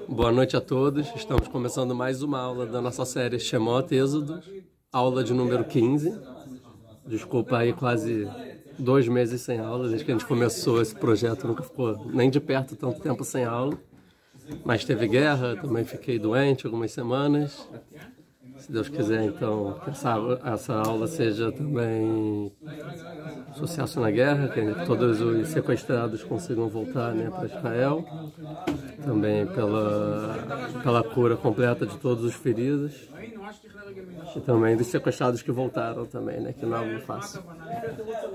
Boa noite a todos. Estamos começando mais uma aula da nossa série Shemot Êxodo, aula de número 15. Desculpa aí, quase 2 meses sem aula, desde que a gente começou esse projeto, nunca ficou nem de perto tanto tempo sem aula. Mas teve guerra, também fiquei doente algumas semanas. Se Deus quiser, então, que essa aula seja também sucesso na guerra, que todos os sequestrados consigam voltar, né, para Israel. Também pela cura completa de todos os feridos. E também dos sequestrados que voltaram também, né, que não é algo fácil.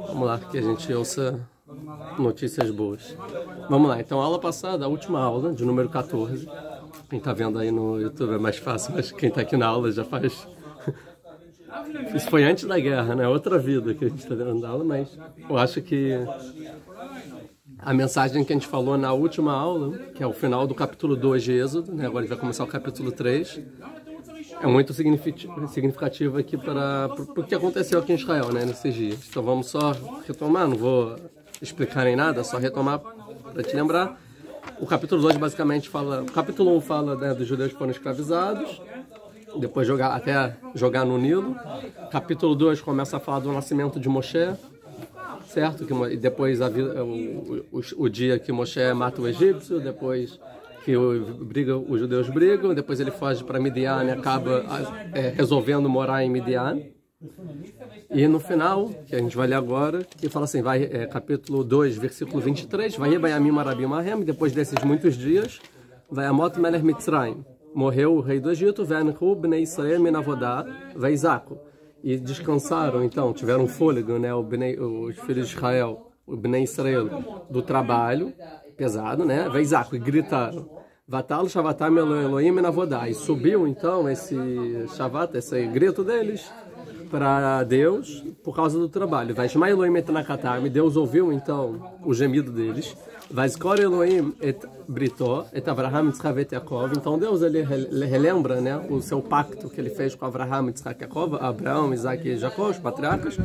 Vamos lá, que a gente ouça notícias boas. Vamos lá, então, a aula passada, a última aula, de número 14. Quem está vendo aí no YouTube é mais fácil, mas quem está aqui na aula já faz... Isso foi antes da guerra, né? Outra vida que a gente está dando aula, mas eu acho que a mensagem que a gente falou na última aula, que é o final do capítulo 2 de Êxodo, né? Agora a gente vai começar o capítulo 3, é muito significativa aqui para o que aconteceu aqui em Israel, né? Nesses dias. Então vamos só retomar, não vou explicar nem nada, só retomar para te lembrar. O capítulo 2 basicamente fala... O capítulo 1 fala, né, dos judeus que foram escravizados, depois até jogar no Nilo. Capítulo 2 começa a falar do nascimento de Moshe, certo? E depois o dia que Moshe mata o egípcio, depois que os judeus brigam, depois ele foge para Midian e acaba resolvendo morar em Midian. E no final, que a gente vai ler agora, que fala assim, capítulo 2, versículo 23, vai Bayamim Arabim Mahem, depois desses muitos dias, vai Amot Melech Mitzrayim, morreu o rei do Egito, Ve'anchu Bnei Israel Minavodá, vai Isaco, e descansaram, então, tiveram fôlego, né, os filhos de Israel, o Bnei Israel, do trabalho pesado, né, vai Isaco, e gritaram, Vatal Shavatam Elohim Minavodá, e subiu, então, esse Shavat, esse grito deles, para Deus por causa do trabalho. Vaishma Elohim et Nakatam, Deus ouviu então o gemido deles. Vaiskor Elohim et Brito, et Avraham, Yitzchak et Yaakov. Então Deus ele relembra, né, o seu pacto que ele fez com Avraham, Yitzchak e Yaakov, Abraão, Isaac e Jacó, os patriarcas.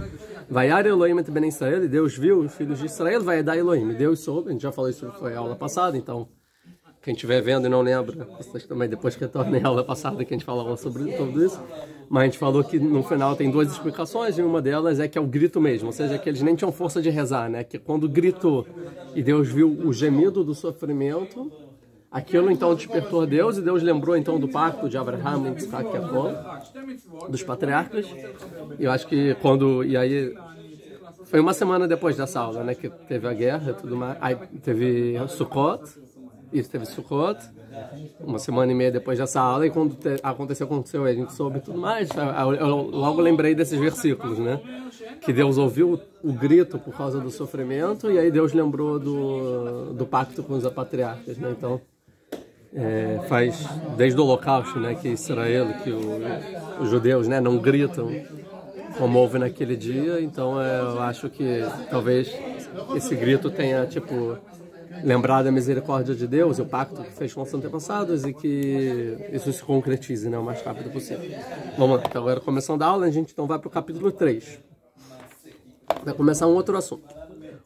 Vaiar Elohim et Ben Israel, e Deus viu os filhos de Israel, vai dar Elohim. Deus soube, a gente já falou isso, foi a aula passada, então quem estiver vendo e não lembra, vocês também depois retornem a aula passada que a gente falava sobre tudo isso. Mas a gente falou que no final tem 2 explicações, e uma delas é que é o grito mesmo, ou seja, que eles nem tinham força de rezar, né? Que quando gritou e Deus viu o gemido do sofrimento, aquilo então despertou Deus, e Deus lembrou então do pacto de Abraham, Yitzchak e Yaakov, dos patriarcas. E eu acho que e aí foi uma semana depois dessa aula, né, que teve a guerra e tudo mais, aí teve Sukkot. Isso, teve Sukkot, uma semana e meia depois dessa aula, e quando aconteceu, a gente soube tudo mais. Eu logo lembrei desses versículos, né? Que Deus ouviu o grito por causa do sofrimento, e aí Deus lembrou do pacto com os patriarcas, né? Então, faz desde o Holocausto, né? Que Israel, que os judeus, né, não gritam como houve naquele dia. Então, eu acho que talvez esse grito tenha, tipo, lembrar da misericórdia de Deus e o pacto que fez com os antepassados, e que isso se concretize, né, o mais rápido possível. Vamos lá, então agora começando a aula, a gente então vai para o capítulo 3. Vai começar um outro assunto.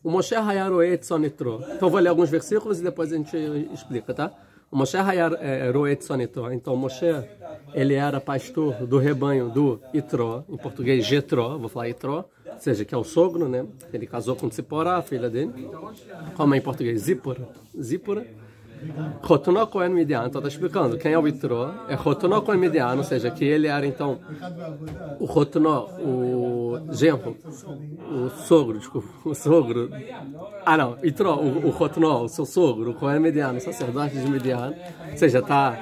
O Moshe Hayar Roet Sonitro. Então eu vou ler alguns versículos e depois a gente explica, tá? O Moshe Hayar Roet Sonitro. Então Moshe, ele era pastor do rebanho do Itró, em português Jetró, vou falar Itró, ou seja, que é o sogro, né? Ele casou com Tzipora, a filha dele. Como é em português? Zípora. Rotunó Cohen Midian. Então está explicando quem é o Itró. É Rotunó Cohen Midian, ou seja, que ele era então o Rotunó, o genro, o sogro, desculpa, o sogro. Não, Itró, o Rotunó, o seu sogro, o Cohen Midian, o sacerdote de Midian. Ou seja, está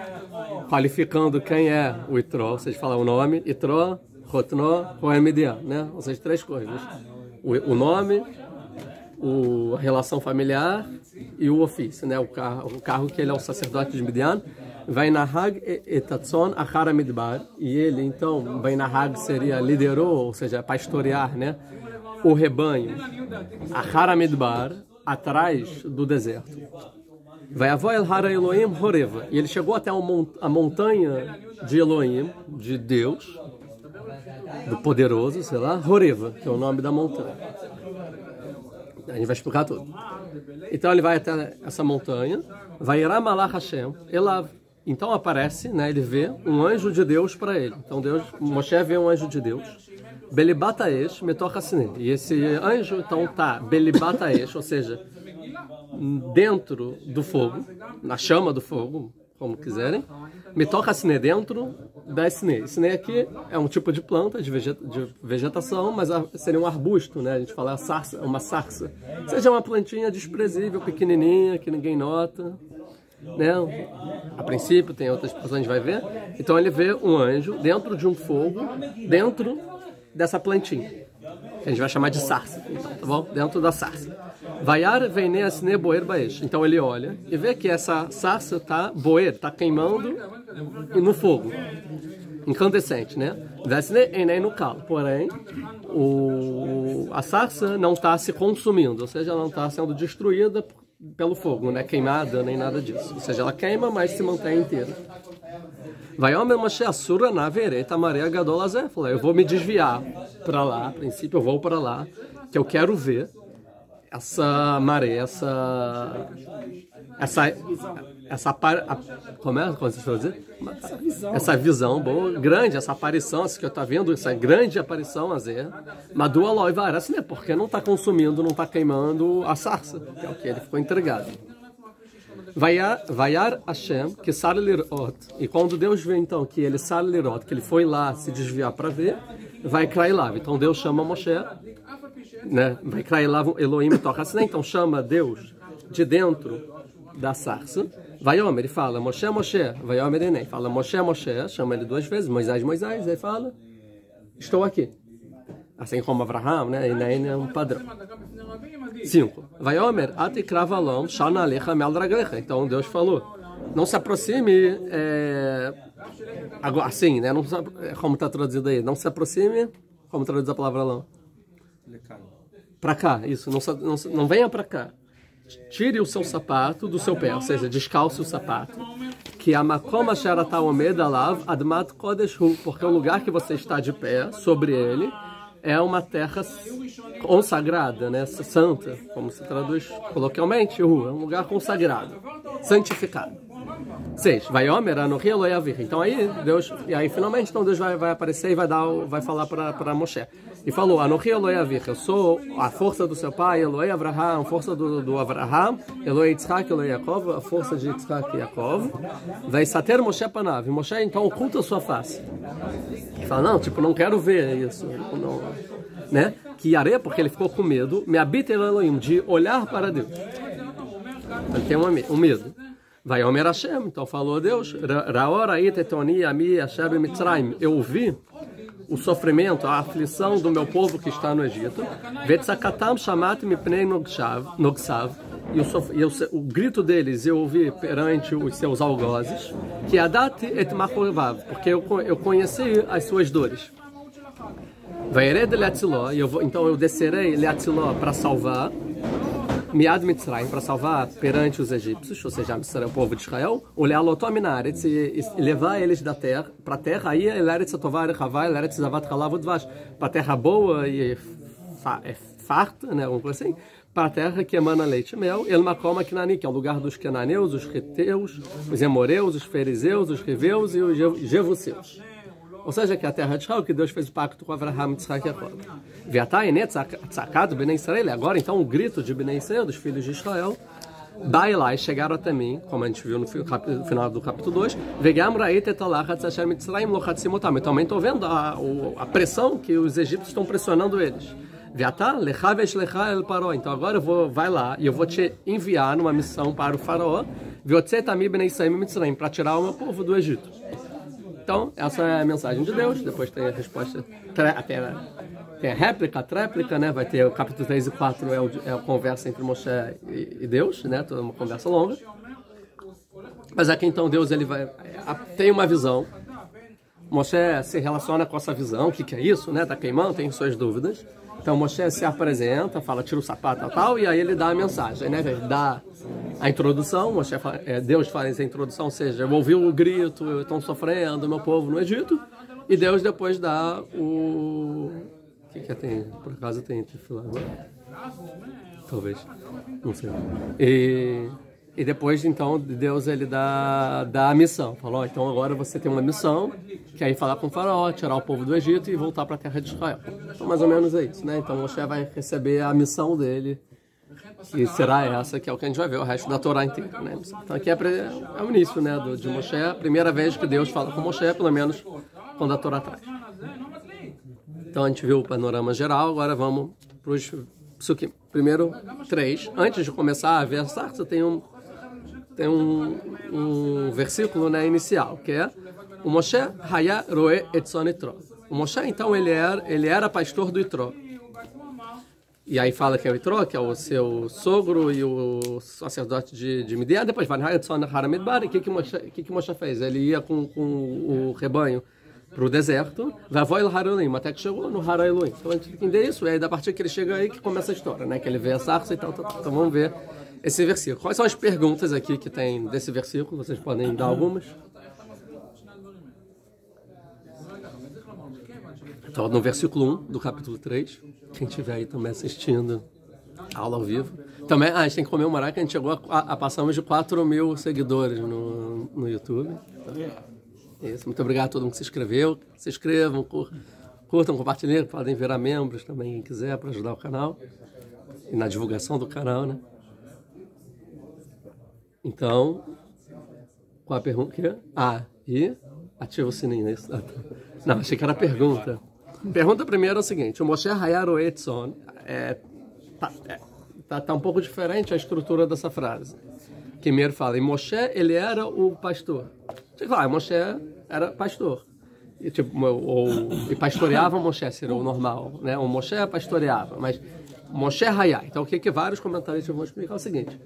qualificando quem é o Itró, ou seja, fala o nome, Itró, Rotunó, Cohen Midian, né? Ou seja, 3 coisas. O nome, a relação familiar e o ofício, né? O carro que ele é o sacerdote de Midian. Vai Nahag etatzon achar midbar, e ele então, vai Nahag seria liderou, ou seja, pastorear, né, o rebanho achar midbar, atrás do deserto. Vai avó El Hara Elohim Horeva, e ele chegou até a montanha de Elohim, de Deus, do poderoso, sei lá, Horeva, que é o nome da montanha. A gente vai explicar tudo. Então ele vai até essa montanha, vai Iramalach Hashem, Elav, então aparece, né, ele vê um anjo de Deus para ele. Então Moshe vê um anjo de Deus. Belibataesh metochasne. E esse anjo, então, tá belibataesh, ou seja, dentro do fogo, na chama do fogo, como quiserem. Metochasne, dentro da sne. Sne aqui é um tipo de planta, de vegetação, mas seria um arbusto, né? A gente fala sarça, uma sarça. Ou seja, uma plantinha desprezível, pequenininha, que ninguém nota. Né? A princípio, tem outras pessoas, a gente vai ver. Então ele vê um anjo dentro de um fogo, dentro dessa plantinha, que a gente vai chamar de sarça, então, tá bom? Dentro da sarça. Vaiar vene asne boer baesh. Então ele olha e vê que essa sarça tá boer, tá queimando no fogo, incandescente, né? Vesne enei no calo. Porém, a sarça não está se consumindo, ou seja, ela não está sendo destruída pelo fogo, né? Queimada nem nada disso. Ou seja, ela queima, mas se mantém inteira. Vai homem Moshe Assura na vereta Maria Gadolazé. Falei, eu vou me desviar para lá, a princípio eu vou para lá, que eu quero ver essa maré, como é? Como você dizer? Essa visão boa, grande, essa aparição, essa que eu estou vendo, essa grande aparição, Madua Loiva, assim, porque não está consumindo, não está queimando a sarça, que é o que ele ficou entregado. Vaiar Hashem, que sar lirot. E quando Deus vê então que ele sar lirot, que ele foi lá se desviar para ver, vai cair lá. Então Deus chama Moshe, né? Vai cair lá Elohim toca assim, então chama Deus de dentro da sarça. Vai Omer, ele fala Moshe, Moshe. Vai Omer Enei, fala Moshe, Moshe. Chama ele duas vezes, Moisés, Moisés. Aí fala, estou aqui. Assim como Abraham, né? Enei é um padrão. 5. Vai Omer, atikravalom, shanalecha meldraglecha. Então Deus falou, não se aproxime, agora, assim, né? Não, como está traduzido aí, não se aproxime, como traduz a palavra lá? Para cá, isso, não venha para cá. Tire o seu sapato do seu pé, ou seja, descalce o sapato. Que a makom asher ata omed alav admat kodesh hu, porque o lugar que você está de pé, sobre ele, é uma terra consagrada, né? Santa, como se traduz coloquialmente, é um lugar consagrado, santificado. 6. Vai Omer anochi Eloi avich. Então aí Deus, e aí finalmente então Deus vai aparecer e vai falar para Moshe. E falou: Anochi Eloi avich. Eu sou a força do seu pai, Eloi Avraham, a força do Avraham, Eloi Yitzhak, Eloi Yaakov, a força de Yitzhak e Yaakov. Vai sater Moshe panav. E Moshe então oculta a sua face. E fala: não, tipo, não quero ver isso, não, né? Que areia, porque ele ficou com medo. Me habita Elohim, de olhar para Deus. Ele tem um medo. Vai Omer Hashem, então falou Deus, eu ouvi o sofrimento, a aflição do meu povo que está no Egito, e o grito deles eu ouvi perante os seus algozes, que porque eu conheci as suas dores. Então eu descerei Leatziló para salvar, Miad Mitzrayim, para salvar perante os egípcios, ou seja, o povo de Israel, o Lealotó Minaretz, e levar eles da terra, para a terra, aí Eleretz Atovar Rechavai, Eleretz Zavat Halav Udvash, para a terra boa e farta, né, alguma coisa assim, para a terra que emana leite e mel, El Makom Aknani, que é o lugar dos cananeus, os reteus, os emoreus, os fariseus, os riveus e os jevuseus. Ou seja, que a terra de Israel, que Deus fez o pacto com Avraham, Yitzhak e Yaakov. Agora, então, o grito de Bnei Israel, dos filhos de Israel, Bailai, chegaram até mim, como a gente viu no final do capítulo 2, eu também estou vendo a pressão que os egípcios estão pressionando eles. Então agora vai lá e eu vou te enviar numa missão para o faraó, para tirar o meu povo do Egito. Então, essa é a mensagem de Deus. Depois tem a resposta, tem a réplica, a tréplica, né? Vai ter o capítulo 3 e 4, é a conversa entre Moshe e Deus, né? Toda uma conversa longa. Mas aqui então Deus tem uma visão. Moshe se relaciona com essa visão. O que é isso, né? Tá queimando, tem suas dúvidas. Então Moshe se apresenta, fala, tira o sapato e tal, e aí ele dá a mensagem, né? Ele dá a introdução, Deus faz essa introdução, ou seja, eu ouvi o grito, estão sofrendo, meu povo no Egito, e Deus depois dá o que tem? Por acaso tem tefilá agora? Talvez, não sei. E depois, então, Deus ele dá a missão. Falou, então agora você tem uma missão, que é ir falar com o faraó, tirar o povo do Egito e voltar para a terra de Israel. Então, mais ou menos é isso, né? Então, Moshe vai receber a missão dele, que será essa, que é o que a gente vai ver, o resto da Torá inteira, né? Então, aqui é o início, né, de Moshe, a primeira vez que Deus fala com Moshe, pelo menos quando a Torá traz. Então, a gente viu o panorama geral, agora vamos para os psukim. Primeiro, 3. Antes de começar a ver a sarça, tem um versículo, né, inicial, que é o Moshe haya roe etzon Yitro. O Moshe, então, ele era pastor do Yitro. E aí fala que é o Yitro, que é o seu sogro e o sacerdote de Midian. Depois vai etzon haramidbar. E o que Moshe fez? Ele ia com o rebanho para o deserto, vai el Harolim, até que chegou no Harolim. Então a gente tem que entender isso, e aí da partir que ele chega aí que começa a história, né? Que ele vê a sarça e tal. Então vamos ver esse versículo. Quais são as perguntas aqui que tem desse versículo? Vocês podem dar algumas? Então, no versículo 1 do capítulo 3, quem estiver aí também assistindo a aula ao vivo. Também, a gente tem que comemorar que a gente chegou a passamos de 4.000 seguidores no YouTube. Isso, muito obrigado a todo mundo que se inscreveu. Se inscrevam, curtam, compartilhem, podem virar membros também, quem quiser, para ajudar o canal. E na divulgação do canal, né? Então, qual a pergunta? E ativa o sininho, isso? Não, achei que era a pergunta. Pergunta primeiro é o seguinte, o Moshe Hayaro Etzon, tá um pouco diferente a estrutura dessa frase. Primeiro fala, e Moshe, ele era o pastor. Você fala, Moshe era pastor. E, e pastoreava Moshe, seria o normal, né? O Moshe pastoreava, mas Moshe Hayá. Então o que vários comentaristas vão explicar é o seguinte.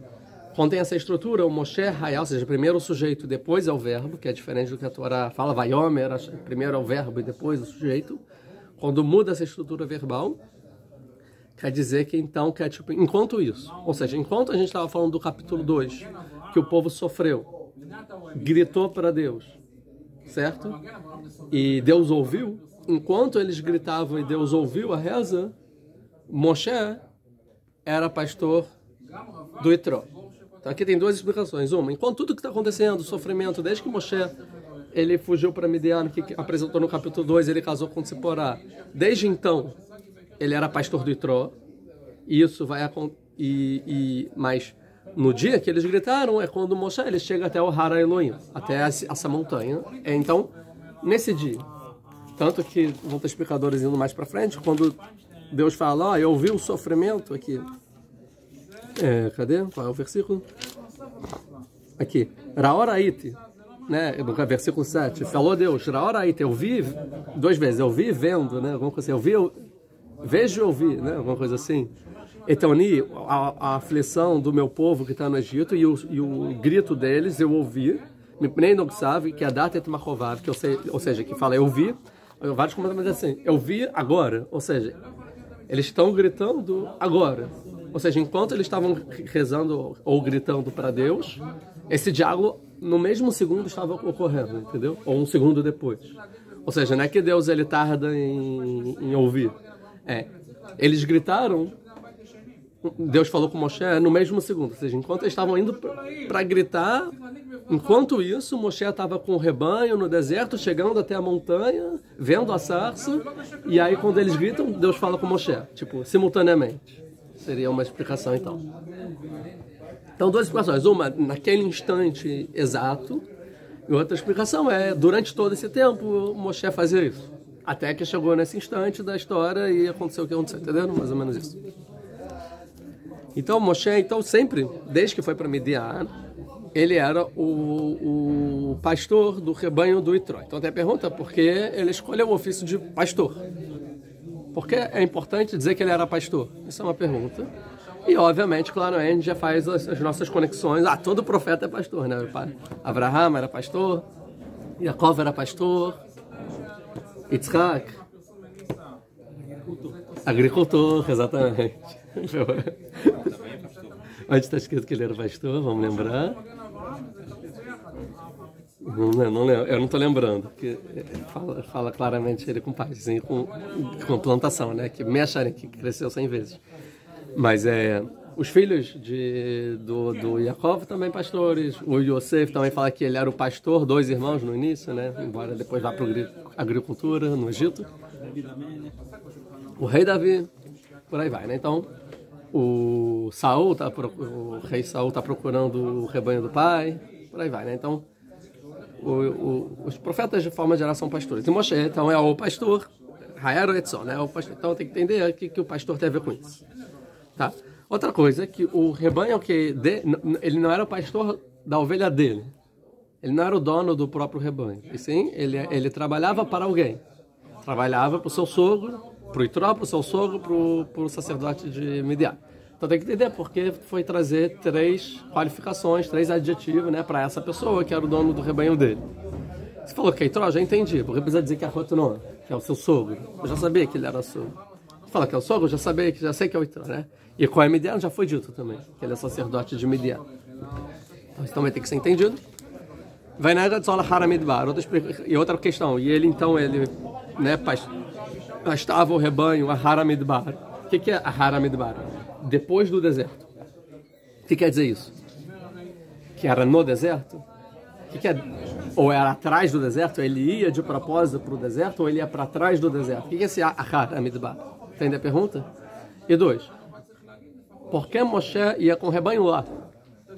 Quando tem essa estrutura, o Moshe Hayá, ou seja, primeiro o sujeito, depois é o verbo, que é diferente do que a Torá fala, Vayomer, primeiro é o verbo e depois o sujeito. Quando muda essa estrutura verbal, quer dizer que então, enquanto isso, ou seja, enquanto a gente estava falando do capítulo 2, que o povo sofreu, gritou para Deus, certo? E Deus ouviu, enquanto eles gritavam e Deus ouviu a reza, Moshe era pastor do Yitro. Então aqui tem duas explicações. Uma, enquanto tudo que está acontecendo, o sofrimento, desde que Moshe ele fugiu para Midian, que apresentou no capítulo 2, ele casou com Tziporá. Desde então, ele era pastor do Yitro. E isso vai acontecer. Mas no dia que eles gritaram, é quando Moshe ele chega até o Har Elohim, até essa montanha. Então, nesse dia, tanto que vão ter explicadores indo mais para frente, quando Deus fala, eu ouvi o sofrimento aqui. Cadê? Qual é o versículo? Aqui. Raoraite, né? No versículo 7. Falou Deus, Raoraite, eu vi, 2 vezes, eu vi vendo, né? Alguma coisa assim, vejo e ouvi, né? Alguma coisa assim. Então, a aflição do meu povo que está no Egito e o grito deles eu ouvi. Me prendam que sabe que a data é Machovav, que eu sei, ou seja, que fala eu vi. Vários comentários assim, eu vi agora, ou seja, eles estão gritando agora. Ou seja, enquanto eles estavam rezando ou gritando para Deus, esse diálogo no mesmo segundo estava ocorrendo, entendeu? Ou um segundo depois. Ou seja, não é que Deus ele tarda em ouvir. Eles gritaram, Deus falou com Moshe no mesmo segundo. Ou seja, enquanto eles estavam indo para gritar, enquanto isso, Moshe estava com o rebanho no deserto, chegando até a montanha, vendo a sarça, e aí quando eles gritam, Deus fala com Moshe, simultaneamente. Seria uma explicação, então. Então, 2 explicações. Uma, naquele instante exato. E outra explicação é, durante todo esse tempo, Moshe fazia isso. Até que chegou nesse instante da história e aconteceu o que aconteceu. Entendeu? Mais ou menos isso. Então, Moshe, sempre, desde que foi para Midian, ele era o pastor do rebanho do Yitro. Então, tem a pergunta, por que ele escolheu o ofício de pastor? Por que é importante dizer que ele era pastor? Isso é uma pergunta. E, obviamente, claro, a gente já faz as nossas conexões. Todo profeta é pastor, né? Abraham era pastor, Jacob era pastor, Yitzhak, agricultor, exatamente. Onde está escrito que ele era pastor? Vamos lembrar. Não lembro, eu não estou lembrando, porque fala claramente ele com paz, assim, com plantação, né? Que Meacharem, que cresceu 100 vezes. Mas Os filhos do Yaakov também pastores. O Yosef também fala que ele era o pastor, 2 irmãos no início, né? Embora depois vá para a agricultura no Egito. O rei Davi, por aí vai, né? Então, o rei Saul está procurando o rebanho do pai, por aí vai, né? Então, os profetas de forma geral são pastores. E Moshe, então, é o pastor, Hayaro Etzon, né? Então, tem que entender o que o pastor tem a ver com isso, tá? Outra coisa é que o rebanho ele não era o pastor da ovelha dele. Ele não era o dono do próprio rebanho. E sim, ele trabalhava para alguém. Trabalhava para o seu sogro, para o Itró, para o seu sogro, para o sacerdote de Midian. Então tem que entender porque foi trazer 3 qualificações, 3 adjetivos, né, para essa pessoa que era o dono do rebanho dele. Você falou que é Itró, já entendi. Porque precisa dizer que é Rotnon, que é o seu sogro. Eu já sabia que ele era sogro. Você fala que é o sogro, já sei que é o Itró, né? E com a Midian já foi dito também, que ele é sacerdote de Midian. Então isso também tem que ser entendido. Vai na de Zola Haramidbar. E outra questão, ele né, pastava o rebanho a Haramidbar. O que é a Haramidbar? Depois do deserto. O que quer dizer isso? Que era no deserto? Ou era atrás do deserto? Ele ia de propósito para o deserto ou ele ia para trás do deserto? O que é esse Haramidbar? Entende a pergunta? E 2. Por que Moshe ia com o rebanho lá?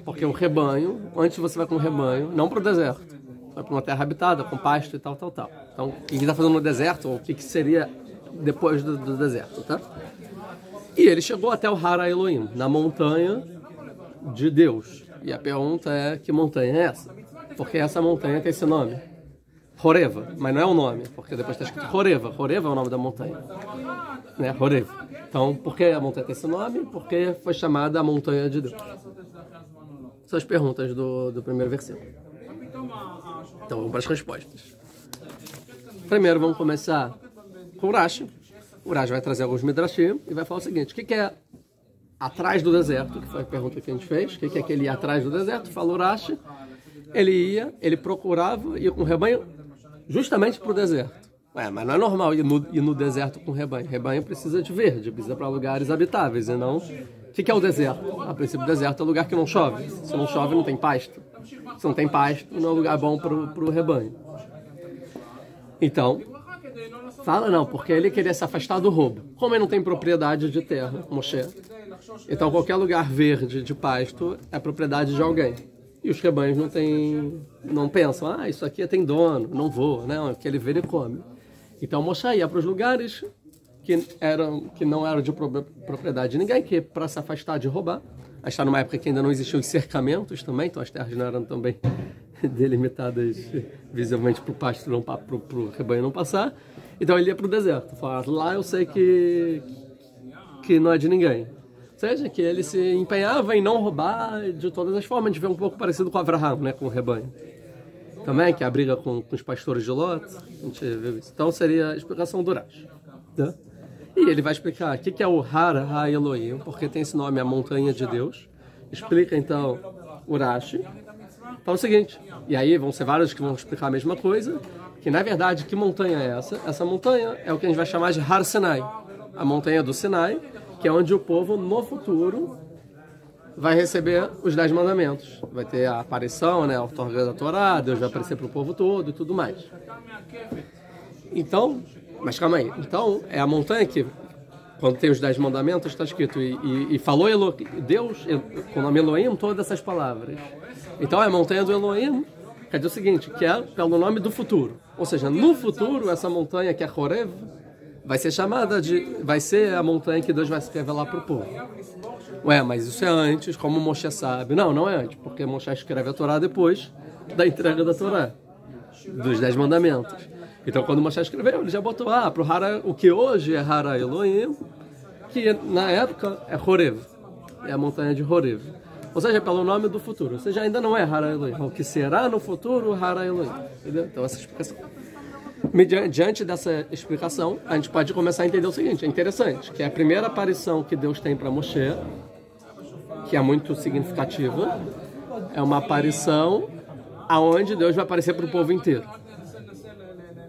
Porque o rebanho, antes você vai com o rebanho, não para o deserto. Vai para uma terra habitada, com pasto e tal. Então, o que está fazendo no deserto, ou o que seria depois do deserto, tá? E ele chegou até o Hara Elohim, na montanha de Deus. E a pergunta é, que montanha é essa? Porque essa montanha tem esse nome. Horeva, mas não é o nome, porque depois está escrito Horeva. Horeva é o nome da montanha. Né? Horeva. Então, por que a montanha tem esse nome? Porque foi chamada a montanha de Deus. São as perguntas do primeiro versículo. Então, vamos para as respostas. Primeiro, vamos começar com o Rashi. O Rashi vai trazer alguns midrashim e vai falar o seguinte: o que é atrás do deserto? Que foi a pergunta que a gente fez. O que é que ele ia atrás do deserto? Falou o Rashi. Ele procurava ir com o rebanho justamente para o deserto. Mas não é normal ir no deserto com rebanho. Rebanho precisa de verde, precisa para lugares habitáveis, e não... O que é o deserto? A princípio, o deserto é um lugar que não chove. Se não chove, não tem pasto. Se não tem pasto, não é um lugar bom para o rebanho. Então, porque ele queria se afastar do roubo. Como ele não tem propriedade de terra, Moshe, então qualquer lugar verde de pasto é propriedade de alguém. E os rebanhos não pensam, isso aqui tem dono, não vou, né? Que ele vê e come. Então Moshe ia para os lugares que não eram de propriedade de ninguém, que para se afastar de roubar. A gente está numa época que ainda não existiam os cercamentos também, então as terras não eram também delimitadas visivelmente para o pasto, para o rebanho não passar. Então ele ia para o deserto. Falava, lá eu sei que não é de ninguém. Ou seja, que ele se empenhava em não roubar de todas as formas. A gente vê um pouco parecido com Avraham, né, com o rebanho. Também, que é a briga com os pastores de Lot. A gente viu isso. Então seria a explicação do Rashi. Tá? E ele vai explicar o que é o Hara Ha-Elohim, porque tem esse nome, a montanha de Deus. Explica então o Rashi. Então é o seguinte, e aí vão ser vários que vão explicar a mesma coisa, que na verdade, que montanha é essa? Essa montanha é o que a gente vai chamar de Har Sinai, a montanha do Sinai, que é onde o povo no futuro vai receber os 10 mandamentos. Vai ter a aparição, né, a outorga da Torá, Deus vai aparecer para o povo todo e tudo mais. Então, mas calma aí, então é a montanha que, quando tem os 10 mandamentos, está escrito, e falou Deus, com o nome Elohim, todas essas palavras. Então é a montanha do Elohim, quer dizer o seguinte, que é pelo nome do futuro. Ou seja, no futuro, essa montanha que é Horev, vai ser a montanha que Deus vai se revelar para o povo. Mas isso é antes, como Moshe sabe. Não é antes, porque Moshe escreve a Torá depois da entrega da Torá, dos 10 mandamentos. Então, quando Moshe escreveu, ele já botou pro Hara, o que hoje é Hara Elohim, que na época é Horev, é a montanha de Horev. Ou seja, pelo nome do futuro. Ou seja, ainda não é Hara Elohim, o que será no futuro Hara Elohim. Entendeu? Então, essa explicação. Diante dessa explicação, a gente pode começar a entender o seguinte, é interessante, que é a primeira aparição que Deus tem para Moshe, que é muito significativa, é uma aparição aonde Deus vai aparecer para o povo inteiro.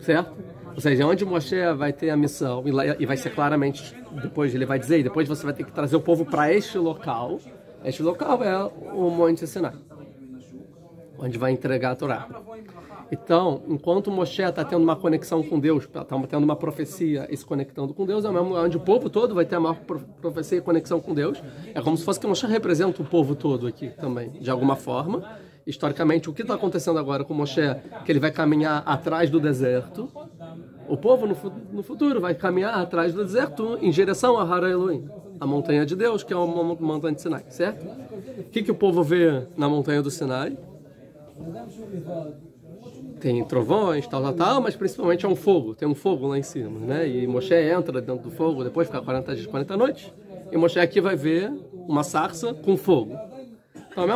Certo? Ou seja, onde Moshe vai ter a missão, e vai ser claramente, depois ele vai dizer, e depois você vai ter que trazer o povo para este local. Este local é o Monte Sinai, onde vai entregar a Torá. Então, enquanto Moshe está tendo uma conexão com Deus, está tendo uma profecia e se conectando com Deus, é o mesmo lugar onde o povo todo vai ter a maior profecia e conexão com Deus. É como se fosse que Moshe representa o povo todo aqui também, de alguma forma. Historicamente, o que está acontecendo agora com Moshe, que ele vai caminhar atrás do deserto. O povo no futuro vai caminhar atrás do deserto em direção a Har Elohim, a montanha de Deus, que é a montanha de Sinai, certo? O que o povo vê na montanha do Sinai? Tem trovões, tal, mas principalmente é um fogo, tem um fogo lá em cima, né? E Moshe entra dentro do fogo, depois fica 40 dias, 40 noites, e Moshe aqui vai ver uma sarça com fogo. Então,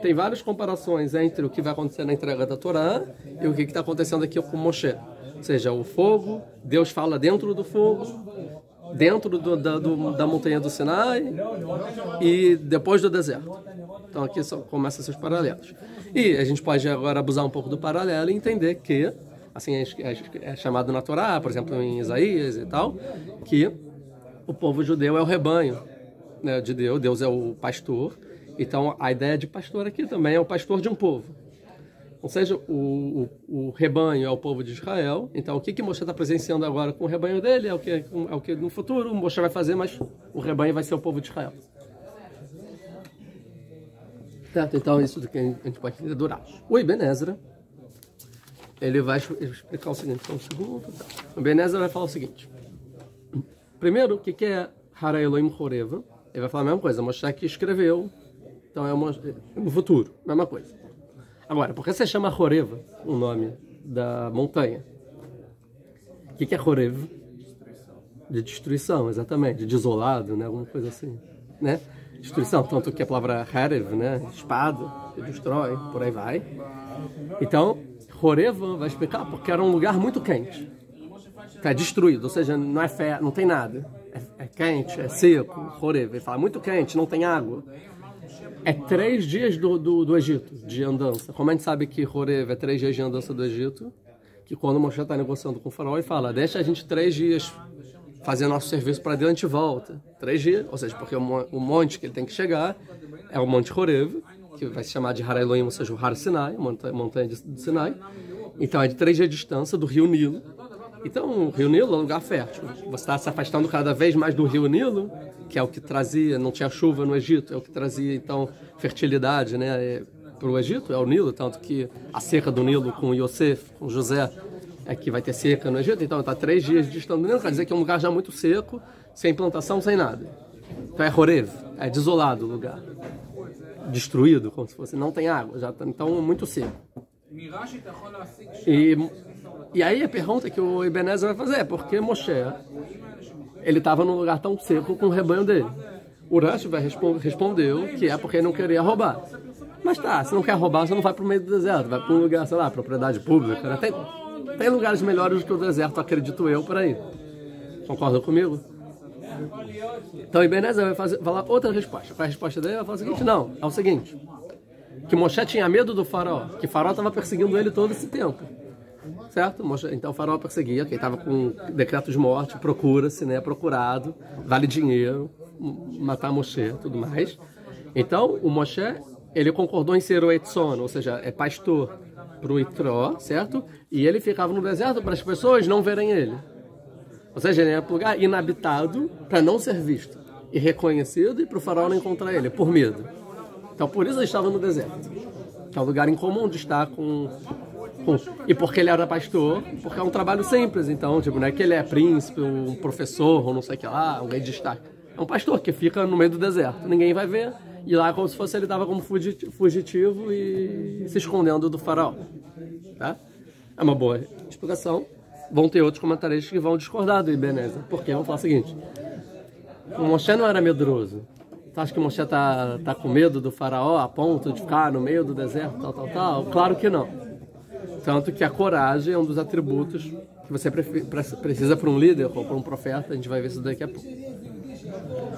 tem várias comparações entre o que vai acontecer na entrega da Torá e o que está acontecendo aqui com Moshe. Ou seja, o fogo, Deus fala dentro do fogo, dentro da montanha do Sinai e depois do deserto. Então aqui só começam esses paralelos. E a gente pode agora abusar um pouco do paralelo e entender que, assim é chamado na Torá, por exemplo em Isaías e tal, que o povo judeu é o rebanho, né, de Deus, Deus é o pastor. Então a ideia de pastor aqui também é o pastor de um povo. Ou seja, o rebanho é o povo de Israel. Então, o que Moshe está presenciando agora com o rebanho dele é o que no futuro Moshe vai fazer, mas o rebanho vai ser o povo de Israel. Certo? Então, isso do que a gente pode durar. O Ibn Ezra, ele vai explicar o seguinte. Só um segundo. Tá. O Ibn Ezra vai falar o seguinte. Primeiro, o que é Har Elohim Horeva? Ele vai falar a mesma coisa. Moshe que escreveu. Então, no futuro, mesma coisa. Agora, por que você chama Horeva o nome da montanha? O que é Horeva? De destruição, exatamente. De desolado, né? Alguma coisa assim, né? Destruição, tanto que a palavra Harev, né? Espada, que destrói, por aí vai. Então, Horeva vai explicar porque era um lugar muito quente. Está destruído, ou seja, não é não tem nada. É quente, é seco, Horeva. Ele fala muito quente, não tem água. É 3 dias do Egito, de andança. Como a gente sabe que Horeva é 3 dias de andança do Egito, que quando Moshe está negociando com o faraó, ele fala, deixa a gente 3 dias fazer nosso serviço para Deus, a gente volta. 3 dias, ou seja, porque o monte que ele tem que chegar é o Monte Horeva, que vai se chamar de Har Elohim, ou seja, o Har Sinai, montanha de Sinai. Então é de 3 dias de distância do rio Nilo. Então o rio Nilo é um lugar fértil. Você está se afastando cada vez mais do rio Nilo, que é o que trazia, não tinha chuva no Egito, é o que trazia, então, fertilidade, né, para o Egito, é o Nilo, tanto que a seca do Nilo com Yosef, com José, é que vai ter seca no Egito, então está 3 dias distante do Nilo, quer dizer que é um lugar já muito seco, sem plantação, sem nada. Então é Horev, é desolado o lugar, destruído, como se fosse, não tem água, já tá, então é muito seco. E aí a pergunta que o Ibn Ezra vai fazer é por que Moshe ele estava num lugar tão seco com o rebanho dele? O Rashi respondeu que é porque ele não queria roubar. Mas tá, se não quer roubar, você não vai para o meio do deserto, vai para um lugar, sei lá, propriedade pública. Né? Tem lugares melhores do que o deserto, acredito eu, por aí. Concordam comigo? Então Ibn Ezra vai falar outra resposta. Qual é a resposta dele? Ele vai falar o seguinte, não, é o seguinte, que Moshe tinha medo do faraó, que o faraó estava perseguindo ele todo esse tempo. Certo? Então o faraó perseguia, quem estava com decreto de morte, procura-se, né? Procurado, vale dinheiro, matar Moshe, tudo mais. Então o Moshe, ele concordou em ser o Etzon, ou seja, é pastor para o Itró, certo? E ele ficava no deserto para as pessoas não verem ele. Ou seja, ele ia para um lugar inabitado para não ser visto e reconhecido e para o faraó não encontrar ele, por medo. Então por isso ele estava no deserto, que é um lugar incomum de estar e porque ele era pastor, porque é um trabalho simples, então, tipo, não é que ele é príncipe, um professor, ou não sei o que lá, alguém de destaque. É um pastor que fica no meio do deserto, ninguém vai ver, e lá é como se fosse ele estava como fugitivo e se escondendo do faraó. Tá? É uma boa explicação. Vão ter outros comentaristas que vão discordar do Ibn Ezra, porque vão falar o seguinte, o Moshe não era medroso. Você acha que o Moshe tá com medo do faraó a ponto de ficar no meio do deserto, tal? Claro que não. Tanto que a coragem é um dos atributos que você precisa para um líder ou para um profeta. A gente vai ver isso daqui a pouco.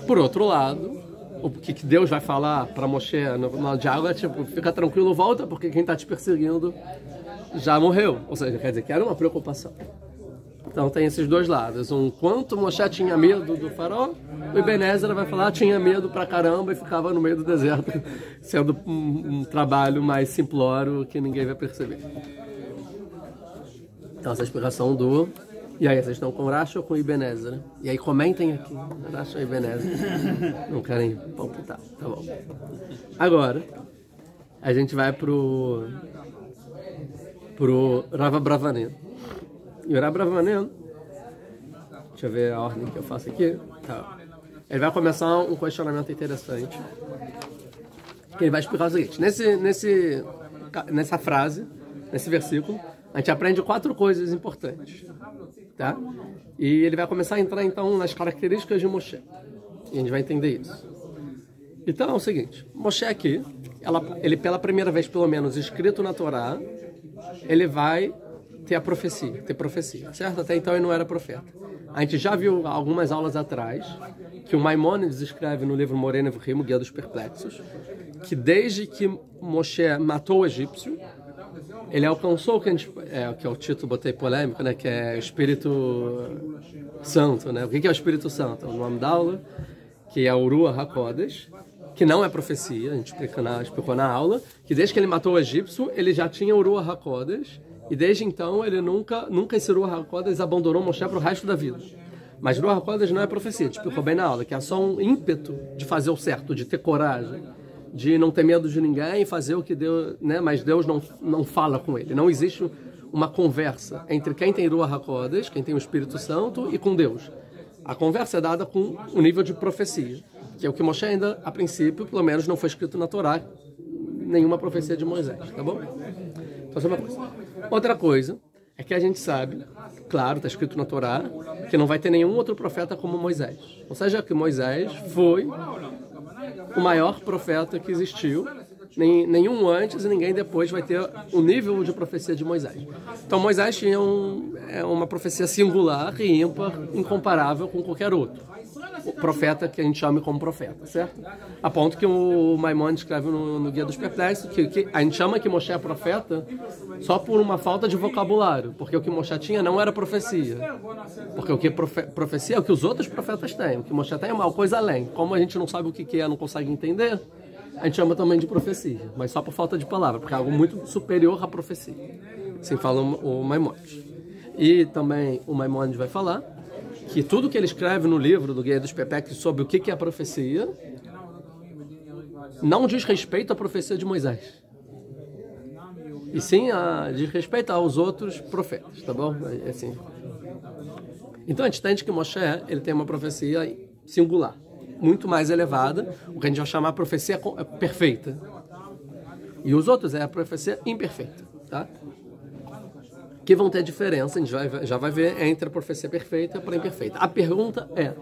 Por outro lado, o que Deus vai falar para Moshe no diálogo é tipo, fica tranquilo, volta, porque quem está te perseguindo já morreu. Ou seja, quer dizer que era uma preocupação. Então tem esses dois lados. Quanto Moshe tinha medo do faraó, o Ibn Ezra vai falar tinha medo pra caramba e ficava no meio do deserto, sendo um trabalho mais simplório que ninguém vai perceber. Então essa explicação do... E aí, vocês estão com Rashi ou com Ibn Ezra? E aí comentem aqui, Rashi ou Ibn Ezra? Não querem palpitar, tá bom. Agora, a gente vai pro Rav Abravaner. E o Rav Abravaner, deixa eu ver a ordem que eu faço aqui. Tá. Ele vai começar um questionamento interessante. Que ele vai explicar o seguinte. Nessa frase, nesse versículo, a gente aprende 4 coisas importantes. Tá? E ele vai começar a entrar então nas características de Moshe. E a gente vai entender isso. Então é o seguinte, Moshe aqui, ele pela primeira vez pelo menos escrito na Torá, ele vai ter profecia, certo? Até então ele não era profeta. A gente já viu algumas aulas atrás que o Maimônides escreve no livro Moreh Nevuchim, Guia dos Perplexos, que desde que Moshe matou o egípcio, ele alcançou o que é o título, botei polêmico, né? Que é o Espírito Santo, né? O que é o Espírito Santo? O nome da aula, que é o Ruach HaKodesh, que não é profecia, a gente explicou na aula, que desde que ele matou o egípcio, ele já tinha o Ruach HaKodesh, e desde então ele nunca esse Ruach HaKodesh abandonou Moshe para o resto da vida. Mas Ruach HaKodesh não é profecia, a gente explicou bem na aula, que é só um ímpeto de fazer o certo, de ter coragem, de não ter medo de ninguém e fazer o que Deus, né? Mas Deus não fala com ele. Não existe uma conversa entre quem tem Ruach HaKodesh, quem tem o Espírito Santo, e com Deus. A conversa é dada com o nível de profecia, que é o que Moshe ainda, a princípio, pelo menos não foi escrito na Torá, nenhuma profecia de Moisés, tá bom? Então, essa é uma coisa. Outra coisa é que a gente sabe, claro, está escrito na Torá, que não vai ter nenhum outro profeta como Moisés. Ou seja, que Moisés foi o maior profeta que existiu, nenhum antes e ninguém depois vai ter o nível de profecia de Moisés. Então Moisés tinha uma profecia singular e ímpar, incomparável com qualquer outro. O profeta que a gente chama como profeta, certo? A ponto que o Maimônides escreve no Guia dos Perplexos que a gente chama que Moshe é profeta só por uma falta de vocabulário, porque o que Moshe tinha não era profecia. Porque o que profecia é o que os outros profetas têm. O que Moshe tem é uma coisa além. Como a gente não sabe o que é, não consegue entender, a gente chama também de profecia, mas só por falta de palavra, porque é algo muito superior à profecia. Assim fala o Maimônides. E também o Maimônides vai falar que tudo que ele escreve no livro do Guia dos Perplexos sobre o que é a profecia não diz respeito à profecia de Moisés, e sim diz respeito aos outros profetas, tá bom? Assim. Então a gente entende que Moshe ele tem uma profecia singular, muito mais elevada, o que a gente vai chamar de profecia perfeita, e os outros é a profecia imperfeita, tá? Que vão ter diferença, a gente já vai ver entre a profecia perfeita e a imperfeita. A pergunta é,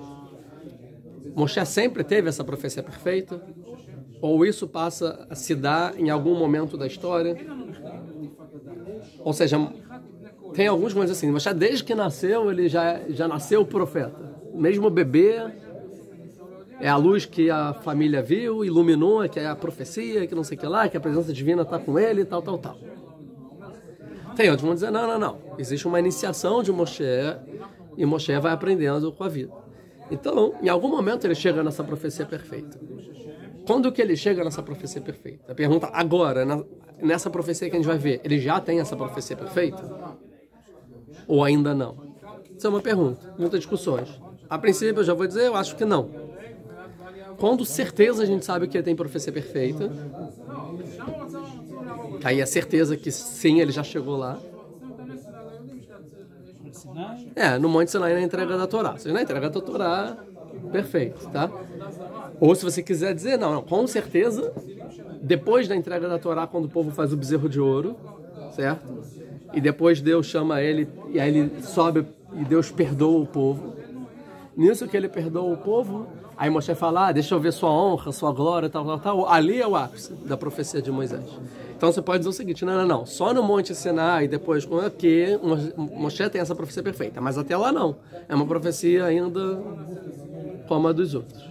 Moshe sempre teve essa profecia perfeita? Ou isso passa a se dar em algum momento da história? Ou seja, tem alguns que vão dizer assim, Moshe desde que nasceu, ele já nasceu profeta. Mesmo bebê, é a luz que a família viu, iluminou, que é a profecia, que não sei o que lá, que a presença divina está com ele, tal. Tem outros que vão dizer, não. Existe uma iniciação de Moshe e Moshe vai aprendendo com a vida. Então, em algum momento ele chega nessa profecia perfeita. Quando que ele chega nessa profecia perfeita? A pergunta agora, nessa profecia que a gente vai ver, ele já tem essa profecia perfeita? Ou ainda não? Isso é uma pergunta, muitas discussões. A princípio eu já vou dizer, eu acho que não. Quando certeza a gente sabe que ele tem profecia perfeita, aí é certeza que sim, ele já chegou lá. No Monte Sinai, na entrega da Torá. Se na entrega da Torá, perfeito, tá? Ou se você quiser dizer, não, com certeza, depois da entrega da Torá, quando o povo faz o bezerro de ouro, certo? E depois Deus chama ele, e aí ele sobe e Deus perdoa o povo. Nisso que ele perdoa o povo, aí Moshe fala, deixa eu ver sua honra, sua glória, tal. Ali é o ápice da profecia de Moisés. Então você pode dizer o seguinte, não. Só no Monte Sinai, depois que Moshe tem essa profecia perfeita. Mas até lá não. É uma profecia ainda como a dos outros.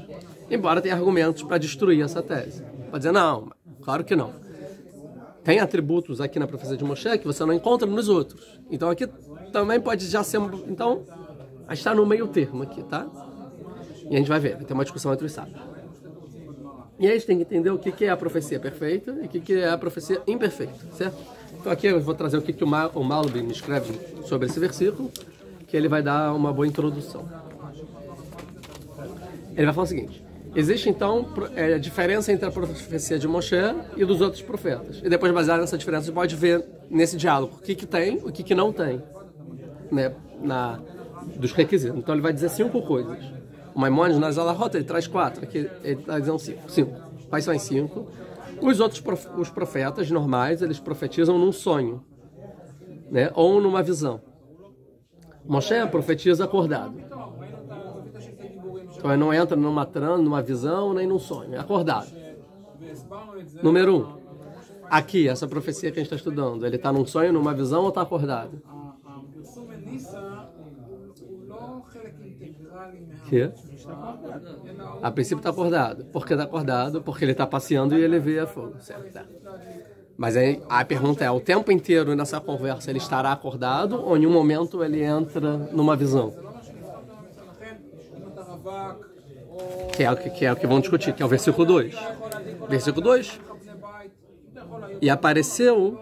Embora tenha argumentos para destruir essa tese. Pode dizer, não, claro que não. tem atributos aqui na profecia de Moshe que você não encontra nos outros. Então aqui também pode já ser... Então, a gente está no meio termo aqui, tá? E a gente vai ver, vai ter uma discussão entre os sábios. E aí a gente tem que entender o que é a profecia perfeita e o que é a profecia imperfeita, certo? Então aqui eu vou trazer o que o Malbim escreve sobre esse versículo, que ele vai dar uma boa introdução. Ele vai falar o seguinte: existe então a diferença entre a profecia de Moshe e dos outros profetas. E depois, baseado nessa diferença, você pode ver nesse diálogo o que tem e o que não tem, né, dos requisitos. Então ele vai dizer 5 coisas. O Maimônides, nas Alahot, ele traz 4. Aqui ele está dizendo 5. Quais são as 5? Os profetas normais, eles profetizam num sonho, né, ou numa visão. Moshe profetiza acordado. Então ele não entra numa visão nem num sonho, é acordado. Número 1. Aqui, essa profecia que a gente está estudando, ele está num sonho, numa visão ou está acordado? Que? A princípio está acordado. Por que está acordado? Porque ele está passeando e ele vê a fogo. Certo, tá. Mas aí a pergunta é, o tempo inteiro nessa conversa ele estará acordado ou em um momento ele entra numa visão? Que é o que vão discutir, que é o versículo 2. Versículo 2. E apareceu,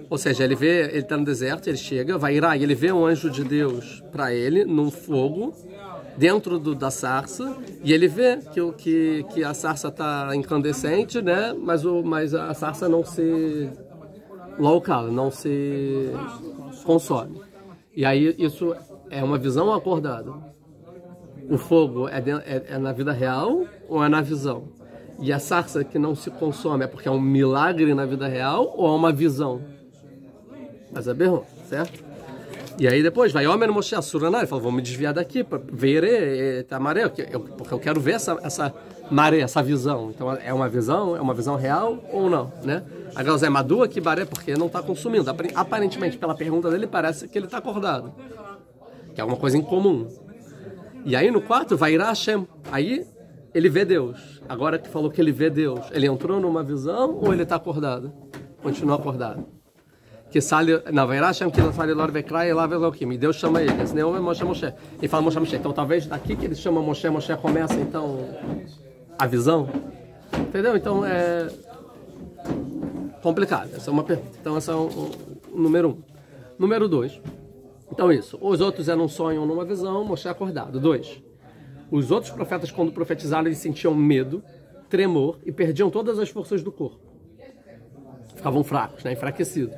ou seja, ele está no deserto, ele chega, vai irar, e ele vê um anjo de Deus para ele, num fogo, dentro da sarça, e ele vê que a sarça está incandescente, né? Mas a sarça não se local, não se consome. E aí isso é uma visão acordada. O fogo é na vida real ou é na visão? E a sarça que não se consome é porque é um milagre na vida real ou é uma visão? Mas é berro, certo? E aí depois vai Omer Moshe Asuraná, ele falou, vou me desviar daqui para ver a maré, porque eu quero ver essa maré, essa visão. Então é uma visão real ou não, né? Agora Zé Madu aqui maré porque não está consumindo. Aparentemente, pela pergunta dele, parece que ele está acordado, que é uma coisa incomum. E aí no 4 vai Irá Hashem. Aí ele vê Deus. Agora que falou que ele vê Deus, ele entrou numa visão ou ele está acordado? Continua acordado. Que sale, não, vai Irá Hashem, que sale Lor Vekrai, lá Velokim. E Deus chama ele. Esse não é Moshe Moshe. Ele fala Moshe Moshe. Então talvez daqui que ele chama Moshe Moshe começa então a visão. Entendeu? Então é complicado. Essa é uma pergunta. Então esse é o número 1. Número 2. Então isso, os outros eram um sonho ou numa visão, Moshe acordado. 2. Os outros profetas, quando profetizaram, eles sentiam medo, tremor e perdiam todas as forças do corpo. Ficavam fracos, né? Enfraquecidos.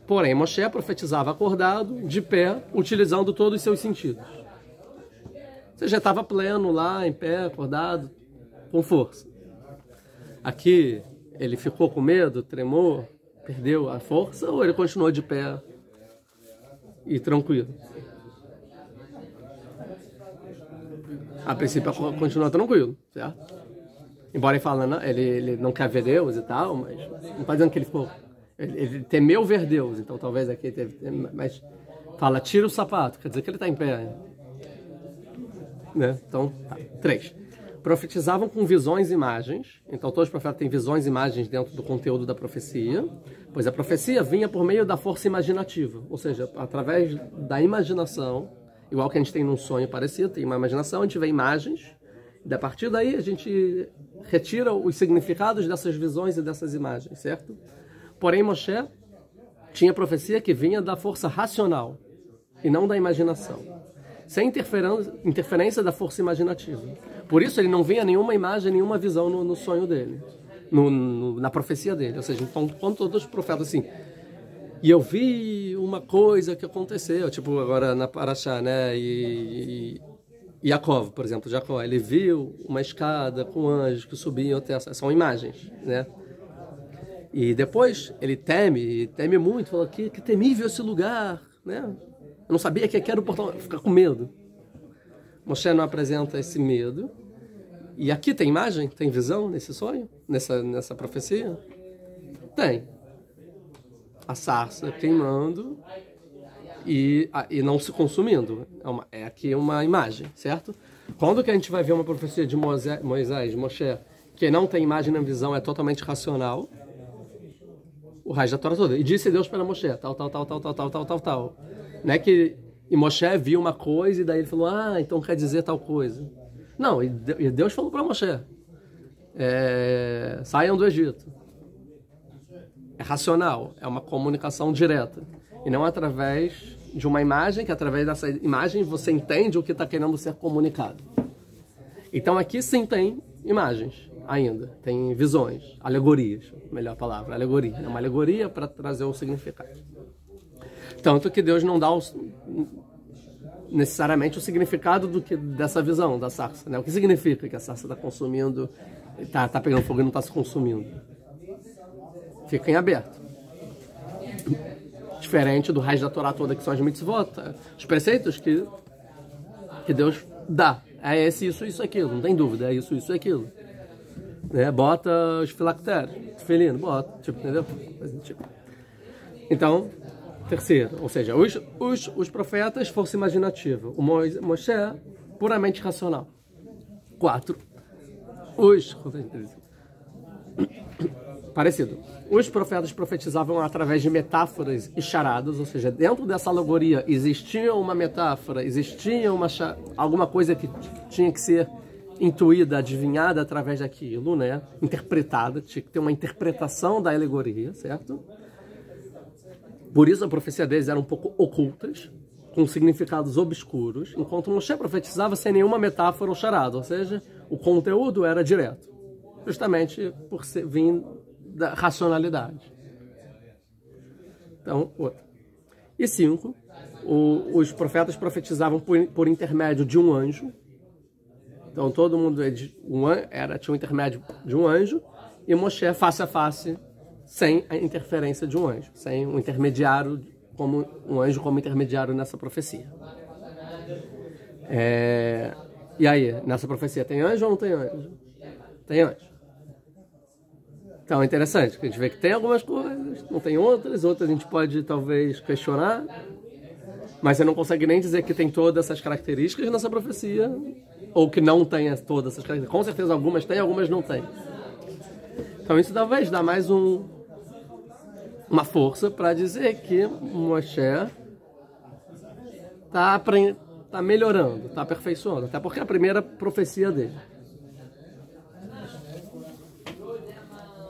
Porém, Moshe profetizava acordado, de pé, utilizando todos os seus sentidos. Você já estava pleno lá, em pé, acordado, com força. Aqui, ele ficou com medo, tremor, perdeu a força, ou ele continuou de pé e tranquilo? A princípio continua tranquilo, certo? Embora ele fale, não, ele não quer ver Deus e tal, mas não está dizendo que ele ficou... Ele temeu ver Deus, então talvez aqui teve... Mas fala, tira o sapato, quer dizer que ele está em pé. Né? Então, tá. 3. Profetizavam com visões e imagens. Então todos os profetas têm visões e imagens dentro do conteúdo da profecia, pois a profecia vinha por meio da força imaginativa, ou seja, através da imaginação, igual que a gente tem num sonho parecido, tem uma imaginação, a gente vê imagens, e a partir daí a gente retira os significados dessas visões e dessas imagens, certo? Porém, Moshe tinha profecia que vinha da força racional e não da imaginação, sem interferência da força imaginativa. Por isso ele não via nenhuma imagem, nenhuma visão no sonho dele, na profecia dele. Ou seja, então, quando todos os profetas assim, e eu vi uma coisa que aconteceu, tipo agora na Parashá, né? E Yaakov, por exemplo, Jacó, ele viu uma escada com anjos que subiam até são imagens, né? E depois ele teme muito, fala que temível esse lugar, né? Eu não sabia que era o portão, fica com medo. Moshe não apresenta esse medo. E aqui tem imagem, tem visão nesse sonho, nessa profecia? Tem. A sarça queimando e não se consumindo. É aqui uma imagem, certo? Quando que a gente vai ver uma profecia de Moisés, Moshe, que não tem imagem nem visão, é totalmente racional? o resto da Torá toda. E disse Deus para Moshe, tal, tal, tal, tal, tal, tal, tal, tal, tal. Não é que... E Moshe viu uma coisa e daí ele falou, então quer dizer tal coisa. Não, e Deus falou para Moshe, saiam do Egito. É racional, é uma comunicação direta. E não através de uma imagem, que através dessa imagem você entende o que está querendo ser comunicado. Então aqui sim tem imagens ainda, tem visões, alegorias, melhor palavra, alegoria. É uma alegoria para trazer o significado. Tanto que Deus não dá necessariamente o significado dessa visão da sarça, né? O que significa que a sarça está consumindo, está pegando fogo e não está se consumindo? Fica em aberto. Diferente do resto da Torá toda, que são as mitzvot, os preceitos que Deus dá. É esse, isso, aquilo, não tem dúvida, é isso, aquilo. Né? Bota os filactérios, felino, bota, tipo, entendeu? Tipo. Então, terceiro, ou seja, os profetas, força imaginativa. O Moshe, puramente racional. 4. Parecido. Os profetas profetizavam através de metáforas e charadas, ou seja, dentro dessa alegoria existia uma metáfora, existia alguma coisa que tinha que ser intuída, adivinhada através daquilo, né? Interpretada, tinha que ter uma interpretação da alegoria, certo? Por isso a profecia deles era um pouco ocultas, com significados obscuros, enquanto Moshe profetizava sem nenhuma metáfora ou charada, ou seja, o conteúdo era direto, justamente por vir da racionalidade. Então, outro. E 5, os profetas profetizavam por intermédio de um anjo. Então todo mundo tinha um intermédio de um anjo, e Moshe face a face, sem a interferência de um anjo, sem um intermediário, como um anjo como intermediário nessa profecia. E aí, nessa profecia tem anjo ou não tem anjo? Tem anjo. Então é interessante, que a gente vê que tem algumas coisas, não tem outras a gente pode talvez questionar, mas você não consegue nem dizer que tem todas essas características nessa profecia, ou que não tenha todas essas características. Com certeza algumas tem, algumas não tem. Então isso talvez dá mais uma força para dizer que Moshe está melhorando, está aperfeiçoando, até porque é a primeira profecia dele.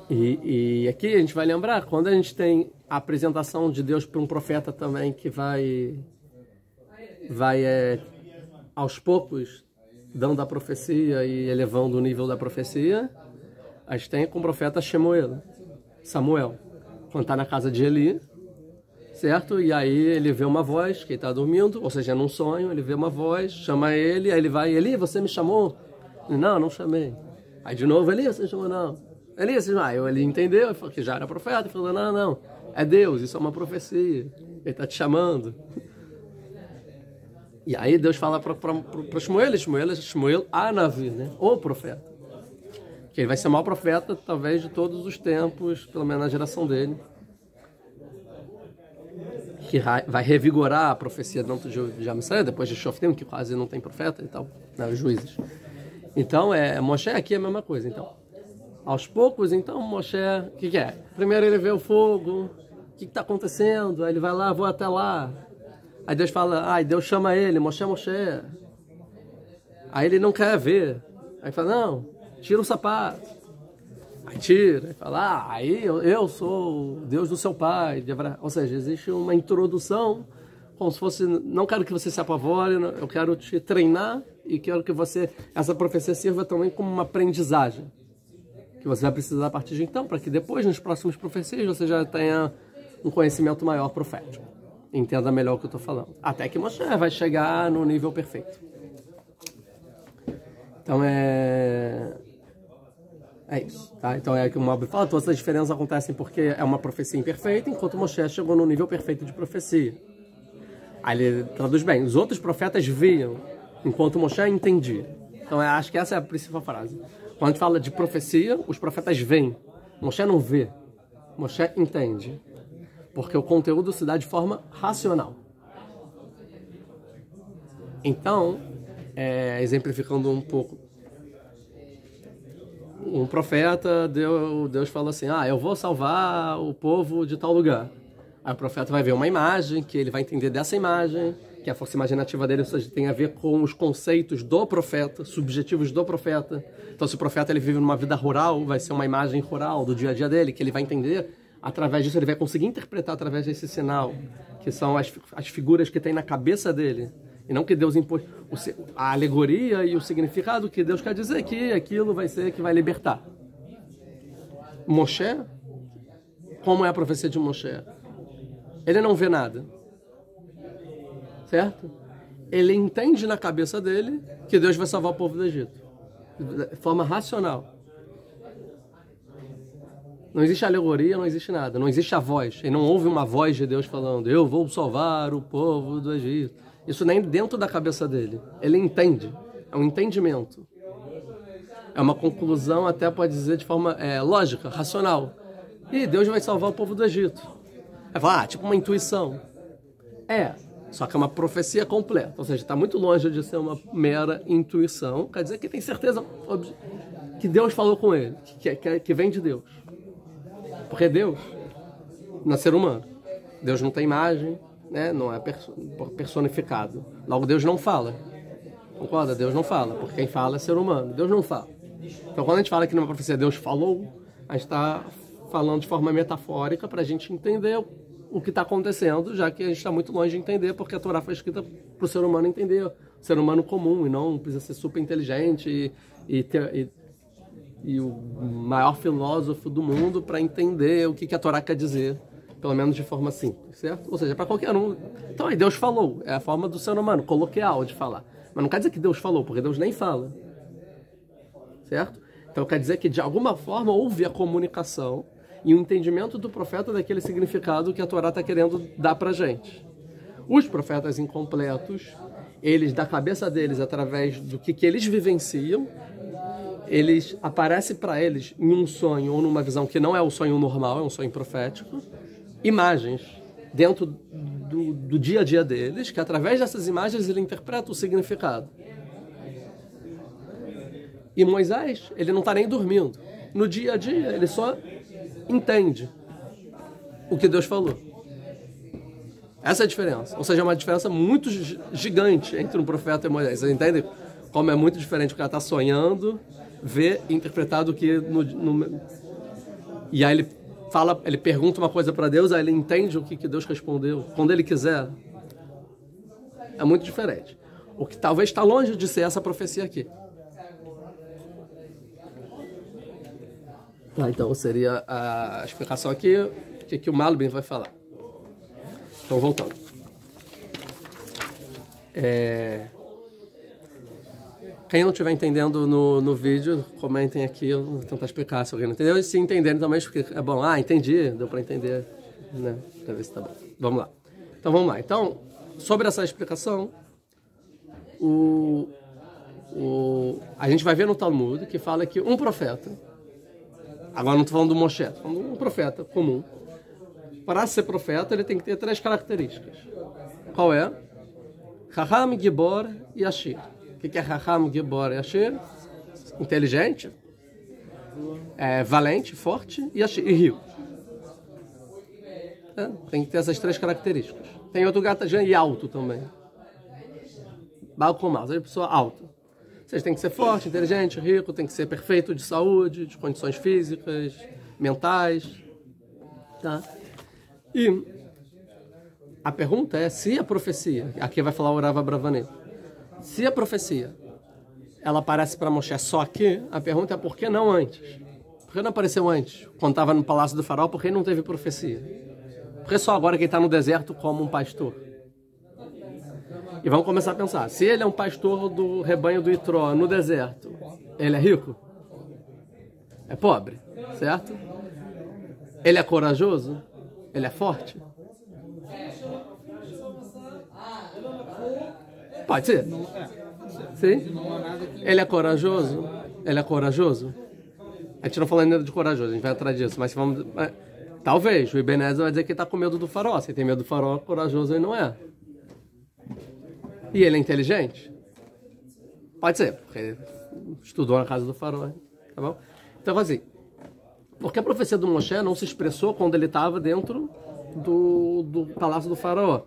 E aqui a gente vai lembrar, quando a gente tem a apresentação de Deus para um profeta também que vai aos poucos dando a profecia e elevando o nível da profecia, a gente tem com o profeta Samuel, quando está na casa de Eli, certo? E aí ele vê uma voz, que ele está dormindo, ou seja, num sonho, ele vê uma voz, chama ele, aí ele vai, Eli, você me chamou? Ele, não chamei. Aí de novo, Eli, você me chamou? Não. Eli entendeu, que já era profeta, e falou, não, é Deus, isso é uma profecia, ele está te chamando. E aí Deus fala para Shmuel, Anavi, né? O profeta. Que ele vai ser o maior profeta, talvez, de todos os tempos, pelo menos na geração dele. Que vai revigorar a profecia dentro de Amisrael, depois de Shoftim, que quase não tem profeta e tal, né, os juízes. Então, Moshe aqui é a mesma coisa, então. Aos poucos, então, Moshe, o que é? Primeiro ele vê o fogo, o que está acontecendo? Aí ele vai lá, vou até lá. Aí Deus fala, Deus chama ele, Moshe. Aí ele não quer ver. Aí fala, não, tira o sapato. Aí tira, aí fala, aí eu sou o Deus do seu pai. Ou seja, existe uma introdução, como se fosse, não quero que você se apavore, eu quero te treinar e quero que essa profecia sirva também como uma aprendizagem. Que você vai precisar a partir de então, para que depois, nas próximas profecias, você já tenha um conhecimento maior profético. Entenda melhor o que eu estou falando. Até que Moshe vai chegar no nível perfeito. Então é isso. Tá? Então é que o Moab fala, todas as diferenças acontecem porque é uma profecia imperfeita, enquanto Moshe chegou no nível perfeito de profecia. Aí ele traduz bem, os outros profetas viam, enquanto Moshe entendia. Então acho que essa é a principal frase. Quando a gente fala de profecia, os profetas veem. Moshe não vê. Moshe entende. Porque o conteúdo se dá de forma racional. Então, exemplificando um pouco um profeta, Deus fala assim, eu vou salvar o povo de tal lugar. Aí o profeta vai ver uma imagem, que ele vai entender dessa imagem, que a força imaginativa dele, ou seja, tem a ver com os conceitos do profeta, subjetivos do profeta. Então, se o profeta ele vive numa vida rural, vai ser uma imagem rural do dia a dia dele, que ele vai entender. Através disso, ele vai conseguir interpretar através desse sinal, que são as figuras que tem na cabeça dele. E não que Deus impôs a alegoria e o significado que Deus quer dizer que aquilo vai ser que vai libertar. Moshe, como é a profecia de Moshe? Ele não vê nada. Certo? Ele entende na cabeça dele que Deus vai salvar o povo do Egito. De forma racional. Não existe alegoria, não existe nada. Não existe a voz. Ele não ouve uma voz de Deus falando, eu vou salvar o povo do Egito. Isso nem dentro da cabeça dele. Ele entende. É um entendimento. É uma conclusão, até pode dizer de forma lógica, racional. E Deus vai salvar o povo do Egito. Vai falar, tipo uma intuição. Só que é uma profecia completa. Ou seja, está muito longe de ser uma mera intuição. Quer dizer que tem certeza que Deus falou com ele. Que vem de Deus. Porque Deus não é ser humano. Deus não tem imagem, né? Não é personificado. Logo, Deus não fala. Concorda? Deus não fala. Porque quem fala é ser humano. Deus não fala. Então, quando a gente fala que numa profecia Deus falou, a gente está falando de forma metafórica para a gente entender o que está acontecendo, já que a gente está muito longe de entender, porque a Torá foi escrita para o ser humano entender, o ser humano comum, e não precisa ser super inteligente e o maior filósofo do mundo para entender o que a Torá quer dizer, pelo menos de forma simples, certo? Ou seja, para qualquer um. Então aí Deus falou, é a forma do ser humano coloquial de falar, mas não quer dizer que Deus falou, porque Deus nem fala, certo? Então quer dizer que de alguma forma houve a comunicação e o entendimento do profeta daquele significado que a Torá está querendo dar para a gente. Os profetas incompletos, eles, da cabeça deles, através do que eles vivenciam, eles aparecem para eles em um sonho ou numa visão que não é o sonho normal, é um sonho profético, imagens dentro do dia a dia deles, que através dessas imagens ele interpreta o significado. E Moisés, ele não está nem dormindo. No dia a dia, ele só entende o que Deus falou. Essa é a diferença. Ou seja, é uma diferença muito gigante entre um profeta e Moisés. Você entende como é muito diferente o cara está sonhando, ver e interpretar do que E aí ele pergunta uma coisa para Deus, aí ele entende o que Deus respondeu, quando ele quiser. É muito diferente. O que talvez está longe de ser essa profecia aqui. Então seria a explicação aqui, o que o Malbim vai falar. Então, voltando. Quem não estiver entendendo no vídeo, comentem aqui, eu vou tentar explicar se alguém não entendeu. E se entenderem também, porque é bom. Entendi, deu para entender, né? Pra ver se tá bom. Vamos lá. Então, sobre essa explicação, a gente vai ver no Talmud que fala que um profeta, agora não estou falando do Moshe, estou falando de um profeta comum. Para ser profeta, ele tem que ter 3 características. Qual é? Chacham, Gibor e Ashir. O que é Chacham, Gibor e Ashir? Inteligente, valente, forte e rico. Tem que ter essas 3 características. Tem outro gatajan e alto também. Balcomar, ou seja, pessoa alta. Vocês têm que ser forte, inteligente, rico, tem que ser perfeito de saúde, de condições físicas, mentais. Tá? E a pergunta é se a profecia, aqui vai falar o Rav Abravanel, se a profecia ela aparece para Moshe só aqui, a pergunta é por que não antes? Por que não apareceu antes? Quando estava no palácio do faraó, por que não teve profecia? Por que só agora que ele está no deserto como um pastor? E vamos começar a pensar, se ele é um pastor do rebanho do Itró no deserto, ele é rico? É pobre, certo? Ele é corajoso? Ele é forte? Pode ser? Sim? Ele é corajoso? Ele é corajoso? A gente não falando ainda de corajoso, a gente vai atrás disso, mas vamos... Talvez, o Ibn Ezra vai dizer que ele está com medo do faraó. Se ele tem medo do faraó, corajoso ele não é. E ele é inteligente? Pode ser, porque estudou na casa do faraó, tá bom? Então, assim, porque a profecia do Moshe não se expressou quando ele estava dentro do palácio do faraó.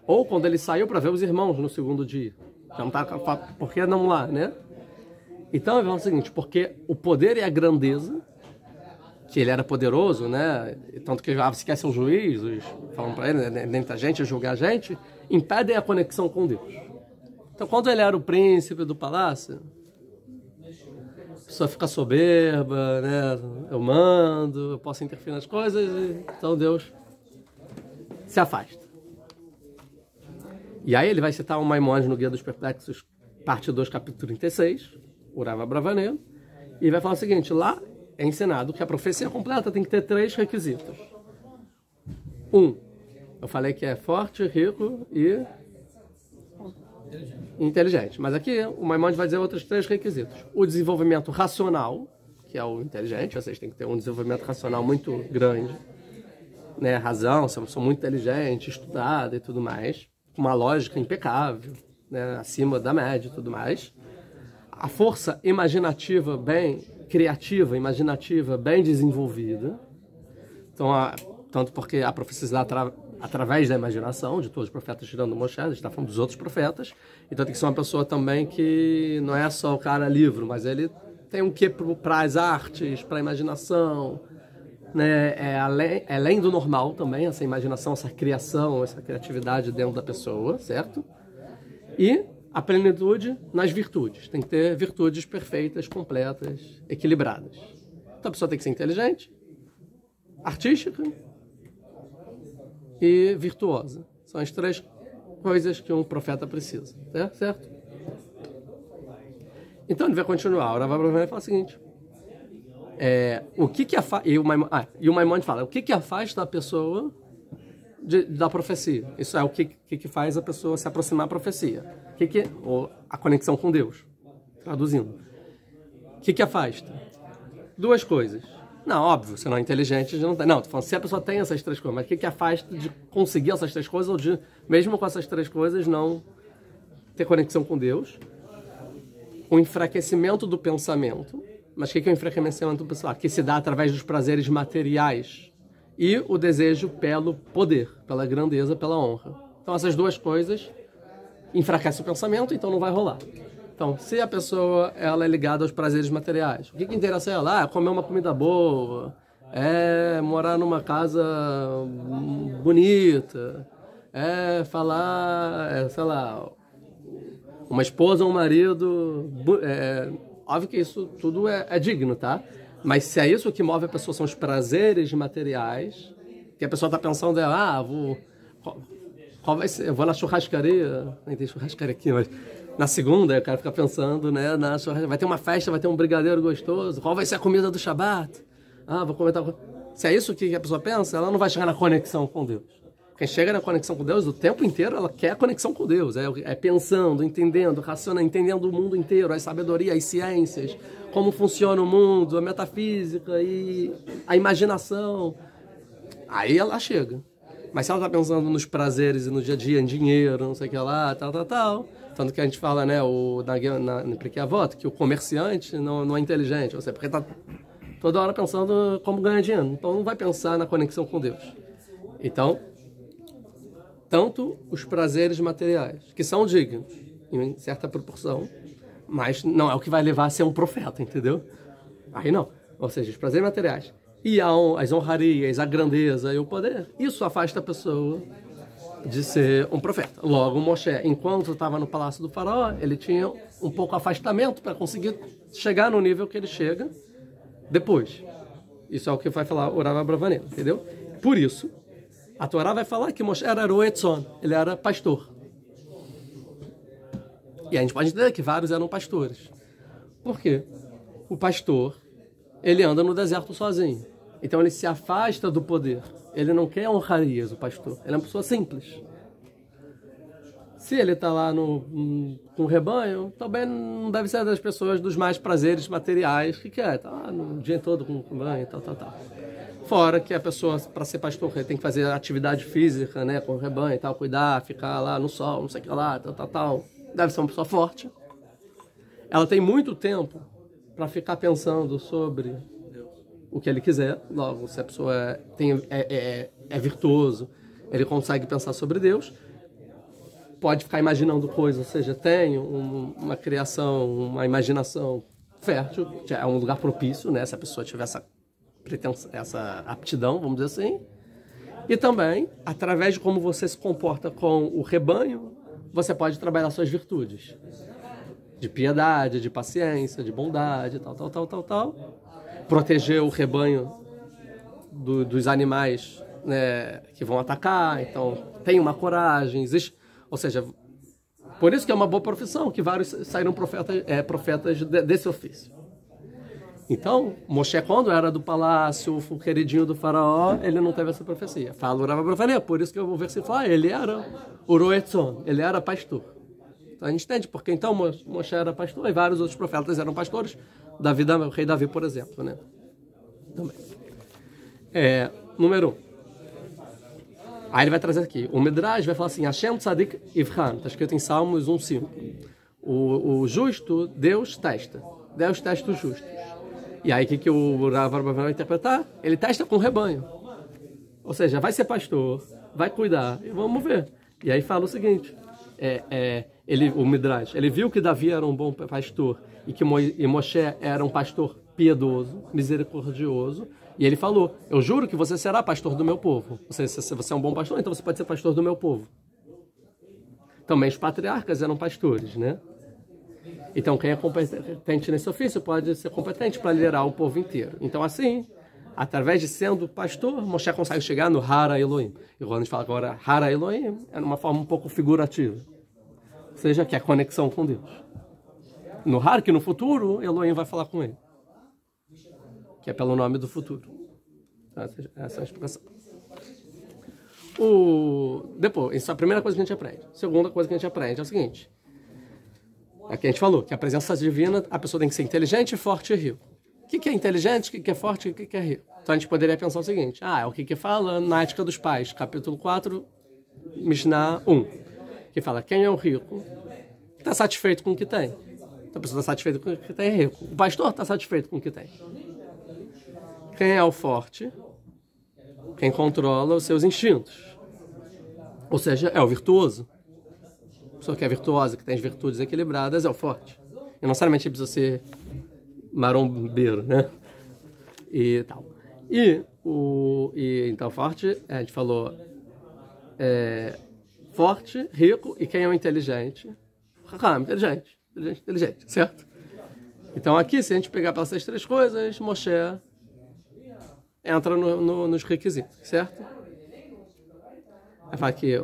Ou quando ele saiu para ver os irmãos no segundo dia. Então, por que não lá, né? Então, é o seguinte, porque o poder e a grandeza, que ele era poderoso, né? Tanto que se quer ser um juiz, falam para ele, né? Nem a gente julgar a gente, impedem a conexão com Deus. Então, quando ele era o príncipe do palácio, a pessoa fica soberba, né? Eu mando, eu posso interferir nas coisas, então Deus se afasta. E aí ele vai citar um Maimônides no Guia dos Perplexos, parte 2, capítulo 36, Urava Bravanel, e vai falar o seguinte, lá é ensinado que a profecia completa tem que ter 3 requisitos. 1, eu falei que é forte, rico e inteligente. Mas aqui o Maimônides vai dizer outros 3 requisitos. O desenvolvimento racional, que é o inteligente, vocês têm que ter um desenvolvimento racional muito grande, né? Razão, são muito inteligente, estudada e tudo mais, com uma lógica impecável, né? Acima da média e tudo mais. A força imaginativa bem criativa, imaginativa, bem desenvolvida. Então, tanto porque a profecia através da imaginação de todos os profetas, tirando o Moshe, a gente está falando dos outros profetas, então tem que ser uma pessoa também que não é só o cara livre, mas ele tem um quê para as artes, para a imaginação, né? É além do normal também, essa imaginação, essa criação, essa criatividade dentro da pessoa, certo? E a plenitude nas virtudes, tem que ter virtudes perfeitas, completas, equilibradas. Então a pessoa tem que ser inteligente, artística e virtuosa. São as 3 coisas que um profeta precisa, certo? Então ele vai continuar. O Rav vai falar o seguinte: e o Maimônides fala, o que afasta a pessoa da profecia? Isso é o que faz a pessoa se aproximar da profecia. Ou a conexão com Deus, traduzindo. O que afasta? 2 coisas. Não, óbvio, se não é inteligente, já não tem. Não, tô falando, se a pessoa tem essas 3 coisas, mas o que afasta de conseguir essas 3 coisas, ou de, mesmo com essas 3 coisas, não ter conexão com Deus? O enfraquecimento do pensamento. Mas o que é o enfraquecimento do pensamento? Que se dá através dos prazeres materiais. E o desejo pelo poder, pela grandeza, pela honra. Então essas 2 coisas enfraquecem o pensamento, então não vai rolar. Então, se a pessoa ela é ligada aos prazeres materiais, o que interessa a ela? É comer uma comida boa, é morar numa casa bonita, é falar, sei lá, uma esposa ou um marido. Óbvio que isso tudo é digno, tá? Mas se é isso que move a pessoa, são os prazeres materiais, que a pessoa está pensando, qual vai ser? Eu vou na churrascaria, nem tem churrascaria aqui, mas na segunda, o cara fica pensando, né, vai ter uma festa, vai ter um brigadeiro gostoso, qual vai ser a comida do Shabat? Vou comer tal coisa. Se é isso que a pessoa pensa, ela não vai chegar na conexão com Deus. Quem chega na conexão com Deus, o tempo inteiro, ela quer a conexão com Deus. É pensando, entendendo, racionando, entendendo o mundo inteiro, a sabedoria, as ciências, como funciona o mundo, a metafísica e a imaginação. Aí ela chega. Mas se ela está pensando nos prazeres e no dia a dia, em dinheiro, não sei o que lá, tal. Tanto que a gente fala, né, no Pirkei Avot, que o comerciante não é inteligente, ou seja, porque está toda hora pensando como ganhar dinheiro. Então não vai pensar na conexão com Deus. Então, tanto os prazeres materiais, que são dignos, em certa proporção, mas não é o que vai levar a ser um profeta, entendeu? Aí não. Ou seja, os prazeres materiais e as honrarias, a grandeza e o poder, isso afasta a pessoa de ser um profeta. Logo, Moshe, enquanto estava no palácio do faraó, ele tinha um pouco de afastamento para conseguir chegar no nível que ele chega depois. Isso é o que vai falar o Rav Abravanel, entendeu? Por isso, a Torá vai falar que Moshe era roetzon, ele era pastor. E a gente pode entender que vários eram pastores. Por quê? O pastor, ele anda no deserto sozinho. Então ele se afasta do poder. Ele não quer honrarias, o pastor. Ele é uma pessoa simples. Se ele está lá com o rebanho, também não deve ser das pessoas dos mais prazeres materiais que quer. Tá lá no dia todo com o rebanho, tal. Fora que a pessoa, para ser pastor, tem que fazer atividade física, né, com o rebanho e tal, cuidar, ficar lá no sol, não sei o que lá, tal. Deve ser uma pessoa forte. Ela tem muito tempo para ficar pensando sobre o que ele quiser. Logo, se a pessoa é virtuoso, ele consegue pensar sobre Deus, pode ficar imaginando coisas, ou seja, tem uma criação, uma imaginação fértil, que é um lugar propício, né? Se a pessoa tiver essa aptidão, vamos dizer assim. E também, através de como você se comporta com o rebanho, você pode trabalhar suas virtudes. De piedade, de paciência, de bondade, tal. Proteger o rebanho dos animais, né, que vão atacar. Então, tem uma coragem, existe... Ou seja, por isso que é uma boa profissão, que vários saíram profetas desse ofício. Então, Moshe, quando era do palácio, o queridinho do faraó, ele não teve essa profecia. Fala o Rav Abraham, por isso que eu vou ver se fala, ele era o Roetzon, ele era pastor. Então a gente entende, porque então Moshe era pastor e vários outros profetas eram pastores, o rei Davi, por exemplo, né? Também. Número 1. Aí ele vai trazer aqui, o Midrash vai falar assim, Hashem Tzadik Ivchan, está escrito em Salmos 1:5. O justo, Deus testa os justos. E aí o que o Rav Abraham vai interpretar? Ele testa com o rebanho. Ou seja, vai ser pastor, vai cuidar, e vamos ver. E aí fala o seguinte, o Midrash, ele viu que Davi era um bom pastor e que Moshe era um pastor piedoso, misericordioso, e ele falou, eu juro que você será pastor do meu povo. Se você é um bom pastor, então você pode ser pastor do meu povo. Também os patriarcas eram pastores, né? Então quem é competente nesse ofício pode ser competente para liderar o povo inteiro. Então assim, através de sendo pastor, Moshe consegue chegar no Hara Elohim. E quando a gente fala agora Hara Elohim, é numa forma um pouco figurativa. Ou seja, que é a conexão com Deus. No Har, que no futuro, Elohim vai falar com ele. Que é pelo nome do futuro. Essa é a explicação. Depois, isso é a primeira coisa que a gente aprende. A segunda coisa que a gente aprende é o seguinte. É que a gente falou, que a presença divina, a pessoa tem que ser inteligente, forte e rico. O que é inteligente, o que é forte e o que é rico? Então a gente poderia pensar o seguinte, é o que fala na Ética dos Pais, capítulo 4, Mishnah 1. Que fala, quem é o rico está satisfeito com o que tem. Então a pessoa está satisfeita com o que tem, é rico. O pastor está satisfeito com o que tem. Quem é o forte? Quem controla os seus instintos. Ou seja, é o virtuoso. A pessoa que é virtuosa, que tem as virtudes equilibradas, é o forte. E não necessariamente precisa ser marombeiro, né? E tal. Então, forte, a gente falou, forte, rico, e quem é o inteligente? Inteligente, certo? Então aqui, se a gente pegar pelas três coisas, Moshe entra nos requisitos, certo? Ele fala que,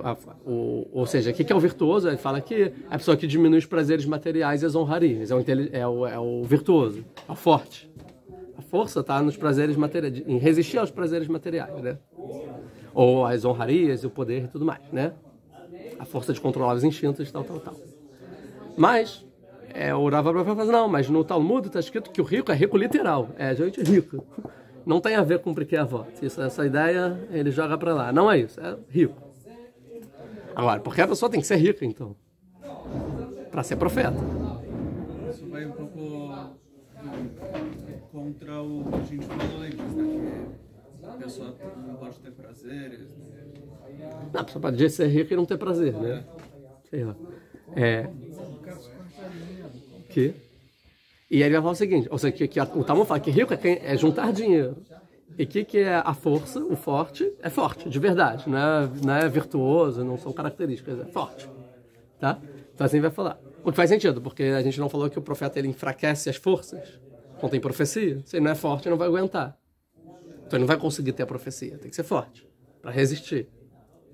ou seja, o que é o virtuoso? Ele fala que é a pessoa que diminui os prazeres materiais e as honrarias, é o virtuoso, é o forte. A força está nos prazeres materiais, em resistir aos prazeres materiais, né? Ou as honrarias e o poder e tudo mais, né? A força de controlar os instintos e tal. Mas, o Rav Abraham fala, não, mas no Talmud está escrito que o rico é rico literal, é gente rico. Não tem a ver com Pirkei Avot. Essa ideia ele joga para lá. Não é isso, é rico. Agora, porque a pessoa tem que ser rica, então, para ser profeta. Isso vai um pouco contra o que a gente falou antes, né? Que a pessoa não pode ter prazeres. Não, a pessoa pode ser rica e não ter prazer, né? Sei lá. E aí ele vai falar o seguinte, ou seja, que o Talmud fala que rico é juntar dinheiro. E o que é a força, o forte? É forte, de verdade. Não é virtuoso, não são características, é forte. Tá? Então assim vai falar. O que faz sentido, porque a gente não falou que o profeta ele enfraquece as forças. Não tem profecia. Se ele não é forte, ele não vai aguentar. Então ele não vai conseguir ter a profecia. Tem que ser forte, para resistir.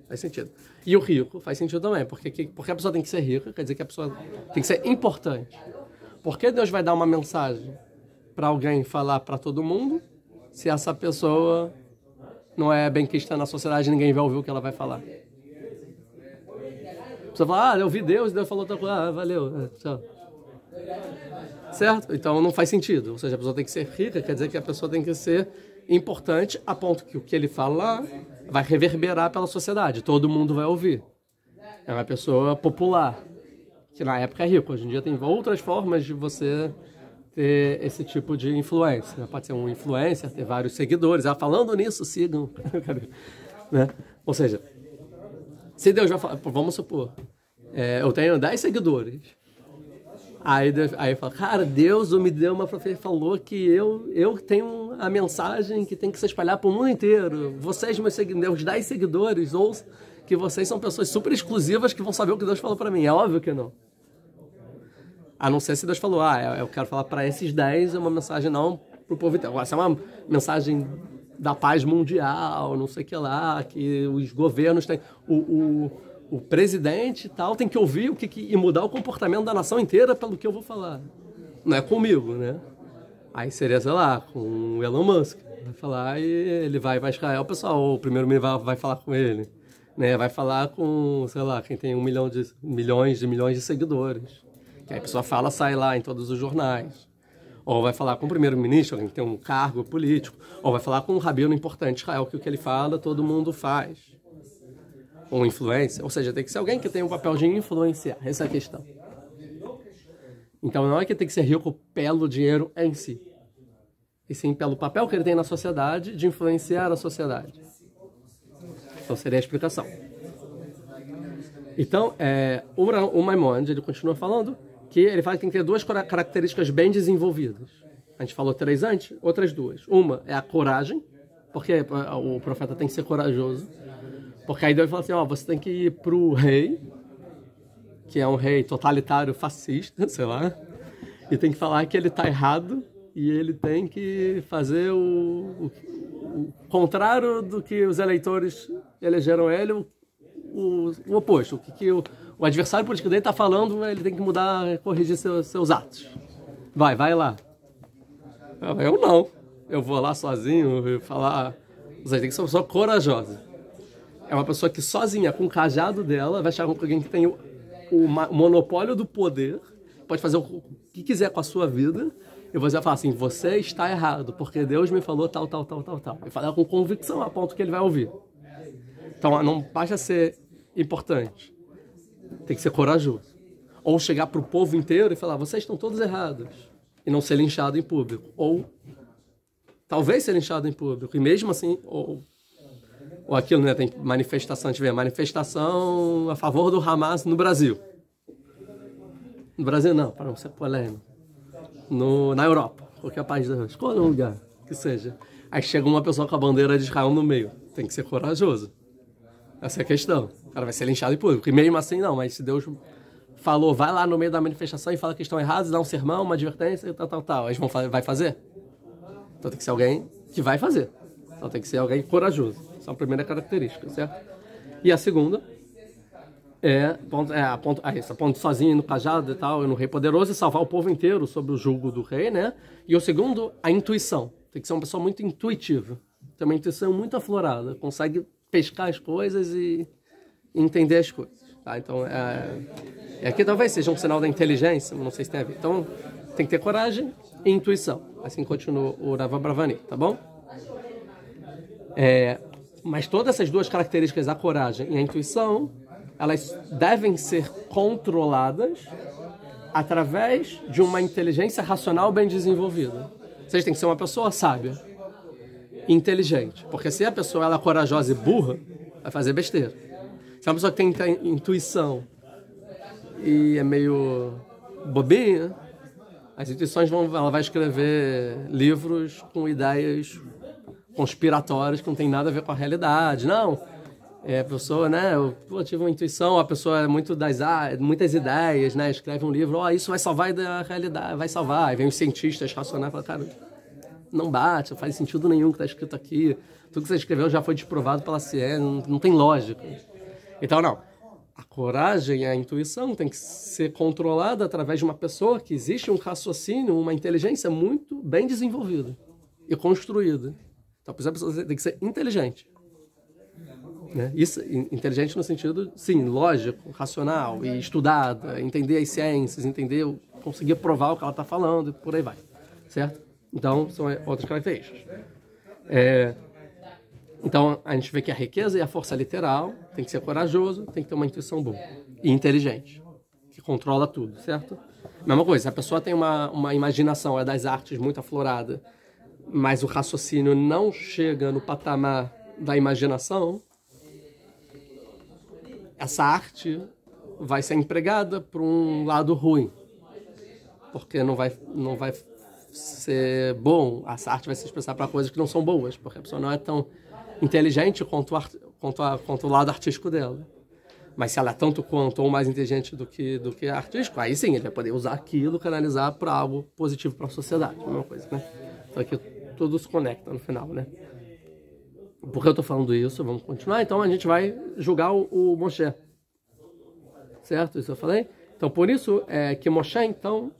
Faz sentido. E o rico faz sentido também, porque a pessoa tem que ser rica, quer dizer que a pessoa tem que ser importante. Por que Deus vai dar uma mensagem para alguém falar para todo mundo, se essa pessoa não é benquista na sociedade, ninguém vai ouvir o que ela vai falar? A pessoa fala, eu vi Deus, Deus falou outra coisa, valeu, tchau. Certo? Então não faz sentido. Ou seja, a pessoa tem que ser rica, quer dizer que a pessoa tem que ser importante a ponto que o que ele fala vai reverberar pela sociedade, todo mundo vai ouvir. É uma pessoa popular, que na época é rico. Hoje em dia tem outras formas de você ter esse tipo de influência. Pode ser um influencer, ter vários seguidores. Falando nisso, sigam. Né? Ou seja, se Deus vai falar, vamos supor, eu tenho 10 seguidores. Aí fala, cara, Deus me deu uma profecia, falou que eu tenho a mensagem que tem que se espalhar para o mundo inteiro. Vocês, meus 10 seguidores, ou que vocês são pessoas super exclusivas que vão saber o que Deus falou para mim. É óbvio que não. A não ser se Deus falou, eu quero falar para esses 10 uma mensagem não para o povo inteiro. Agora, se é uma mensagem da paz mundial, não sei o que lá, que os governos têm... O presidente e tal tem que ouvir e mudar o comportamento da nação inteira pelo que eu vou falar. Não é comigo, né? Aí seria, sei lá, com o Elon Musk. Vai falar e ele vai Israel, o pessoal, o primeiro-ministro vai falar com ele. Né? Vai falar com, sei lá, quem tem milhões de seguidores. Que aí a pessoa fala, sai lá em todos os jornais. Ou vai falar com o primeiro-ministro, alguém que tem um cargo político. Ou vai falar com um rabino importante de Israel, que o que ele fala, todo mundo faz. Ou influência. Ou seja, tem que ser alguém que tem um papel de influenciar. Essa é a questão. Então não é que tem que ser rico pelo dinheiro em si. E sim pelo papel que ele tem na sociedade de influenciar a sociedade. Então seria a explicação. Então, o Maimonides, ele continua falando que ele fala que tem que ter duas características bem desenvolvidas. A gente falou 3 antes, outras 2. Uma é a coragem, porque o profeta tem que ser corajoso. Porque aí Deus fala assim, você tem que ir para o rei, que é um rei totalitário fascista, sei lá, e tem que falar que ele está errado e ele tem que fazer o contrário do que os eleitores elegeram ele, o oposto. O que o adversário político dele está falando, ele tem que mudar, corrigir seus atos. Vai lá. Eu não. Eu vou lá sozinho e falar... Você tem que ser uma pessoa corajosa. É uma pessoa que sozinha, com o cajado dela, vai chegar com alguém que tem o monopólio do poder, pode fazer o que quiser com a sua vida, e você vai falar assim, você está errado, porque Deus me falou tal. E falar com convicção a ponto que ele vai ouvir. Então não basta ser importante, tem que ser corajoso. Ou chegar para o povo inteiro e falar, vocês estão todos errados, e não ser linchado em público. Ou talvez ser linchado em público, e mesmo assim... Ou aquilo, né? Tem manifestação, a gente vê manifestação a favor do Hamas no Brasil. No Brasil não, para não ser polêmico. Na Europa, qualquer país da Europa, escolha um lugar que seja. Aí chega uma pessoa com a bandeira de Israel no meio. Tem que ser corajoso. Essa é a questão. O cara vai ser linchado em público. E mesmo assim não, mas se Deus falou, vai lá no meio da manifestação e fala que estão errados, dá um sermão, uma advertência, tal. Eles vai fazer? Então tem que ser alguém que vai fazer. Então tem que ser alguém corajoso. Essa é a primeira característica, certo? E a segunda a ponto sozinho no cajado e tal, no rei poderoso e salvar o povo inteiro sob o jugo do rei, né? E o segundo, a intuição. Tem que ser uma pessoa muito intuitiva. Tem uma intuição muito aflorada. Consegue pescar as coisas e entender as coisas. Tá? Então, aqui talvez seja um sinal da inteligência, não sei se tem a ver. Então, tem que ter coragem e intuição. Assim continua o Rav Bravani, tá bom? Mas todas essas duas características, a coragem e a intuição, elas devem ser controladas através de uma inteligência racional bem desenvolvida. Vocês têm que ser uma pessoa sábia, inteligente. Porque se a pessoa ela é corajosa e burra, vai fazer besteira. Se é uma pessoa que tem intuição e é meio bobinha, as intuições ela vai escrever livros com ideias conspiratórias que não tem nada a ver com a realidade. Não, a pessoa, né, eu tive uma intuição, a pessoa é muito muitas ideias, né, escreve um livro, isso vai salvar da realidade, vai salvar. Aí vem os cientistas racionais e falam, cara, não bate, não faz sentido nenhum que está escrito aqui. Tudo que você escreveu já foi desprovado pela ciência, não tem lógica. Então, não. A coragem e a intuição tem que ser controlada através de uma pessoa que existe um raciocínio, uma inteligência muito bem desenvolvida e construída. Então, por exemplo, a pessoa tem que ser inteligente. Né? Isso, inteligente no sentido, sim, lógico, racional e estudada, entender as ciências, conseguir provar o que ela está falando e por aí vai. Certo? Então, são outras características. Então, a gente vê que a riqueza e a força literal tem que ser corajoso, tem que ter uma intuição boa e inteligente, que controla tudo, certo? Mesma coisa, se a pessoa tem uma imaginação, é das artes muito aflorada, mas o raciocínio não chega no patamar da imaginação, essa arte vai ser empregada por um lado ruim, porque não vai ser bom, essa arte vai se expressar para coisas que não são boas, porque a pessoa não é tão inteligente quanto o lado artístico dela. Mas se ela é tanto quanto ou mais inteligente do que artístico, aí sim, ele vai poder usar aquilo, canalizar para algo positivo para a sociedade, a mesma coisa, né? Então aqui tudo se conecta no final, né? Por que eu estou falando isso? Vamos continuar. Então a gente vai julgar o Moshe. Certo? Isso eu falei? Então por isso é que Moshe, então,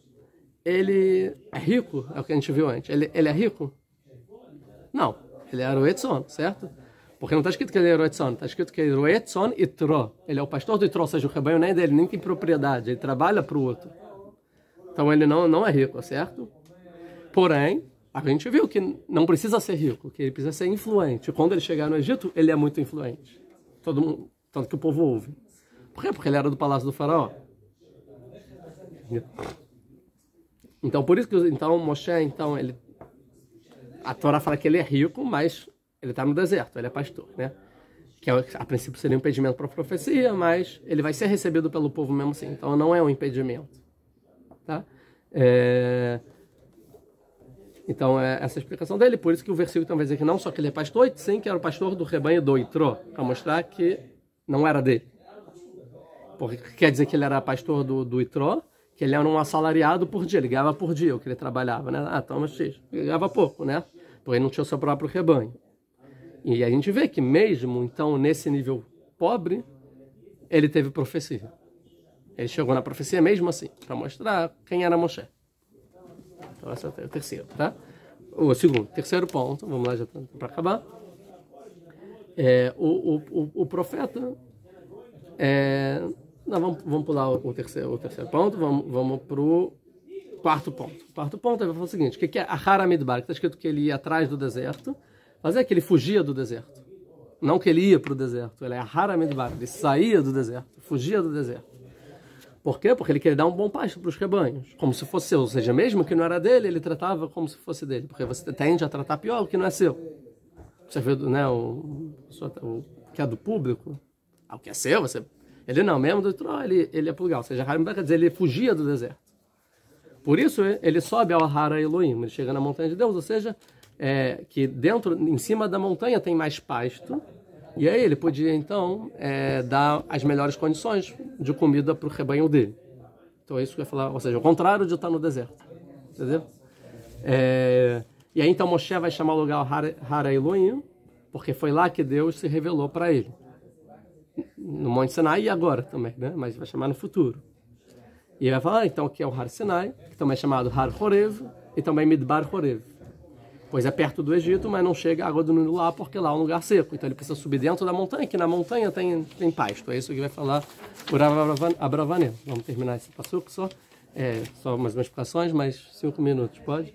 ele é rico, é o que a gente viu antes. Ele é rico? Não, ele era o Etzon, certo? Porque não está escrito que ele era o Etzon, está escrito que ele era o Etzon Itro. Ele é o pastor do Itro, ou seja, o rebanho nem dele, nem tem propriedade, ele trabalha para o outro. Então ele não é rico, certo? Porém, a gente viu que não precisa ser rico, que ele precisa ser influente. Quando ele chegar no Egito, ele é muito influente. Todo mundo, tanto que o povo ouve. Por quê? Porque ele era do palácio do faraó. Então, por isso que Moshe, a Torá fala que ele é rico, mas ele está no deserto, ele é pastor, né? Que a princípio seria um impedimento para a profecia, mas ele vai ser recebido pelo povo mesmo assim. Então não é um impedimento, tá? Então é essa a explicação dele. Por isso que o versículo então vai dizer que não só que ele é pastor, sim que era o pastor do rebanho do Itró, para mostrar que não era dele. Porque quer dizer que ele era pastor do Itró, que ele era um assalariado por dia, ele ganhava por dia o que ele trabalhava, né? Então, mas ele ganhava pouco, né? Porque ele não tinha o seu próprio rebanho. E a gente vê que mesmo, então, nesse nível pobre, ele teve profecia. Ele chegou na profecia mesmo assim, para mostrar quem era Moshe. Então, esse é o terceiro, tá? O segundo, terceiro ponto, vamos lá já para acabar. O profeta... vamos pular o terceiro ponto, vamos para o quarto ponto. O quarto ponto é o seguinte, o que é Ahara Midbar? Que está escrito que ele ia atrás do deserto, mas é que ele fugia do deserto. Não que ele ia para o deserto, ele é Ahara Midbar, ele saía do deserto, fugia do deserto. Por quê? Porque ele queria dar um bom pasto para os rebanhos, como se fosse seu. Ou seja, mesmo que não era dele, ele tratava como se fosse dele, porque você tende a tratar pior o que não é seu. Você vê, né, o que é do público, o que é seu, você... Ele não, mesmo do Itró, ele é plural. Ou seja, quer dizer, ele fugia do deserto. Por isso, ele sobe ao Hara Elohim, ele chega na montanha de Deus, ou seja, que em cima da montanha tem mais pasto, e aí ele podia, então, dar as melhores condições de comida para o rebanho dele. Então é isso que eu ia falar, ou seja, o contrário de estar no deserto. Entendeu? E aí, então, Moshe vai chamar o lugar Hara Elohim, porque foi lá que Deus se revelou para ele. No Monte Sinai e agora também, né? Mas vai chamar no futuro. E ele vai falar, então, que é o Har Sinai, que também é chamado Har Horev, e também Midbar Horev. Pois é perto do Egito, mas não chega água do Nilo lá, porque lá é um lugar seco. Então ele precisa subir dentro da montanha, que na montanha tem pasto. É isso que vai falar por Abravanel. Vamos terminar esse passuco só. Só mais umas explicações, mais 5 minutos, pode?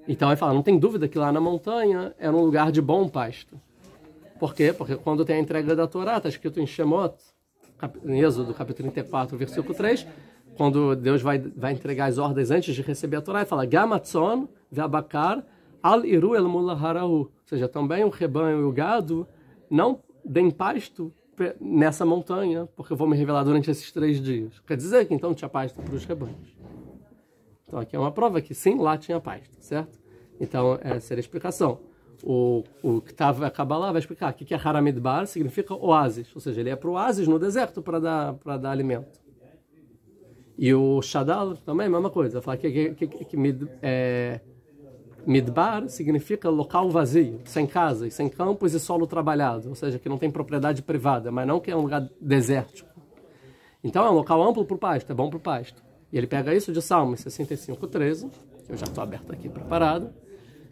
Então vai falar, não tem dúvida que lá na montanha era um lugar de bom pasto. Por quê? Porque quando tem a entrega da Torá, está escrito em Shemot, em Êxodo, capítulo 34, versículo 3, quando Deus vai entregar as ordens antes de receber a Torá, ele fala, Gamatzon ve'abakar al iru el mula harahu. Ou seja, também o rebanho e o gado não deem pasto nessa montanha, porque eu vou me revelar durante esses 3 dias. Quer dizer que então tinha pasto para os rebanhos. Então aqui é uma prova que sim, lá tinha pasto, certo? Então essa era a explicação. O que vai acabar lá vai explicar o que é Haramidbar, significa oásis, ou seja, ele é para o oásis no deserto para dar alimento. E o Shadal também, a mesma coisa, fala que Midbar significa local vazio, sem casas, sem campos e solo trabalhado, ou seja, que não tem propriedade privada, mas não que é um lugar desértico. Então é um local amplo para o pasto, é bom para o pasto. E ele pega isso de Salmos 65:13, que eu já estou aberto aqui, preparado,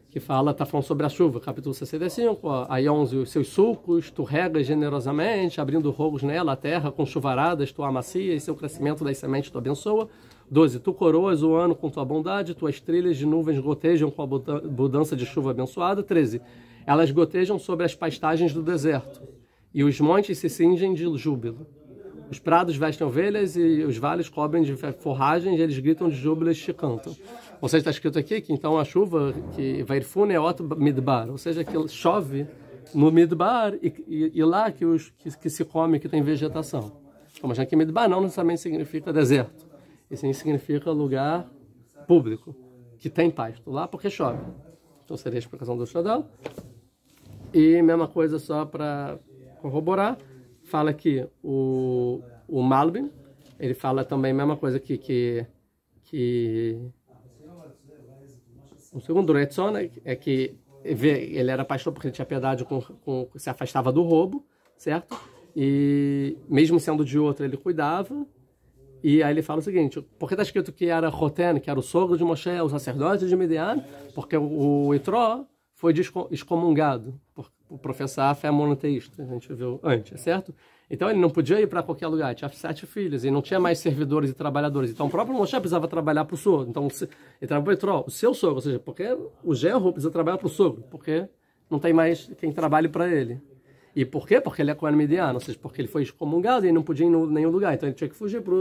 que está falando sobre a chuva, capítulo 65, aí 11, os seus sulcos, tu regas generosamente, abrindo rogos nela, a terra com chuvaradas, tu amacia, e seu crescimento das sementes tu abençoa. 12, tu coroas o ano com tua bondade, tuas trilhas de nuvens gotejam com a abundância de chuva abençoada. 13, elas gotejam sobre as pastagens do deserto, e os montes se cingem de júbilo. Os prados vestem ovelhas e os vales cobrem de forragem e eles gritam de júbilo e cantam. Ou seja, está escrito aqui que então a chuva, que vairfune é otto midbar, ou seja, que chove no midbar e lá que se come, que tem vegetação. Então, mas aqui midbar não necessariamente significa deserto, e sim significa lugar público, que tem pasto lá porque chove. Então seria a explicação do Shadal. E mesma coisa só para corroborar, fala que o Malbim, ele fala também a mesma coisa que o segundo Retzon é que ele era pastor porque ele tinha piedade se afastava do roubo, certo? E mesmo sendo de outro, ele cuidava. E aí ele fala o seguinte, porque está escrito que era Roten, que era o sogro de Moshe, o sacerdote de Midian, porque o Itró foi excomungado por professar a fé monoteísta, a gente viu antes, certo? Então ele não podia ir para qualquer lugar, tinha 7 filhos, e não tinha mais servidores e trabalhadores. Então o próprio Moshe precisava trabalhar para o sogro. Então ele trabalhou para o Itró, o seu sogro, ou seja, porque o genro precisa trabalhar para o sogro, porque não tem mais quem trabalhe para ele. E por quê? Porque ele é Cohen Midian, ou seja, porque ele foi excomungado e não podia ir em nenhum lugar, então ele tinha que fugir para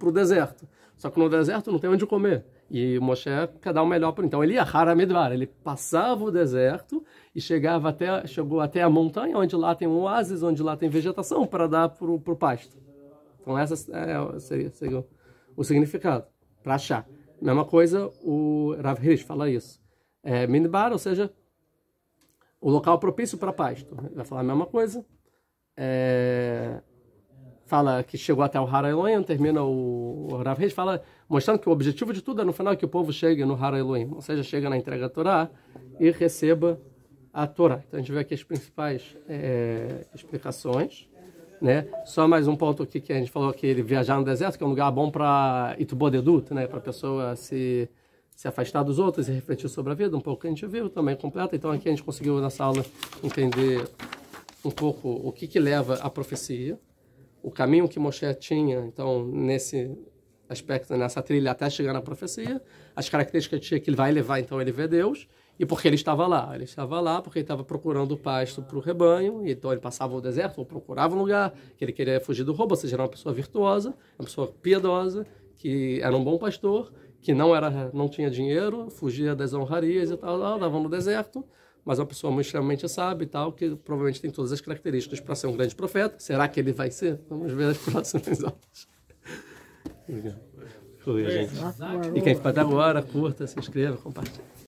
o deserto. Só que no deserto não tem onde comer. E Moshe quer dar o melhor para ele. Então ele ia Haramidvar, ele passava o deserto e chegou até a montanha, onde lá tem um oásis, onde lá tem vegetação, para dar para o pasto. Então essa seria o significado, para achar. Mesma coisa, o Rav Hirsch fala isso. Midbar, ou seja, o local propício para pasto. Ele vai falar a mesma coisa. Fala que chegou até o Har Elohim, termina o Rav Hirsch, fala, mostrando que o objetivo de tudo é no final que o povo chegue no Har Elohim, ou seja, chega na entrega da Torá e receba a Torá. Então a gente vê aqui as principais explicações, né? Só mais um ponto aqui que a gente falou que ele viajar no deserto, que é um lugar bom para itubodedut, né? Para a pessoa se afastar dos outros e refletir sobre a vida, um pouco que a gente viu também completa. Então aqui a gente conseguiu nessa aula entender um pouco o que leva à profecia, o caminho que Moshe tinha, então, nesse aspecto, nessa trilha até chegar na profecia, as características que ele vai levar, então, ele vê Deus, e porque ele estava lá. Ele estava lá porque ele estava procurando o pasto para o rebanho, e então ele passava o deserto, ou procurava um lugar, que ele queria fugir do roubo, ou seja, era uma pessoa virtuosa, uma pessoa piedosa, que era um bom pastor, que não tinha dinheiro, fugia das honrarias e tal, andava no deserto, mas uma pessoa muito extremamente sábia e tal, que provavelmente tem todas as características para ser um grande profeta. Será que ele vai ser? Vamos ver as próximas aulas. Obrigado. Foi, gente. E quem ficou até agora, curta, se inscreva, compartilhe.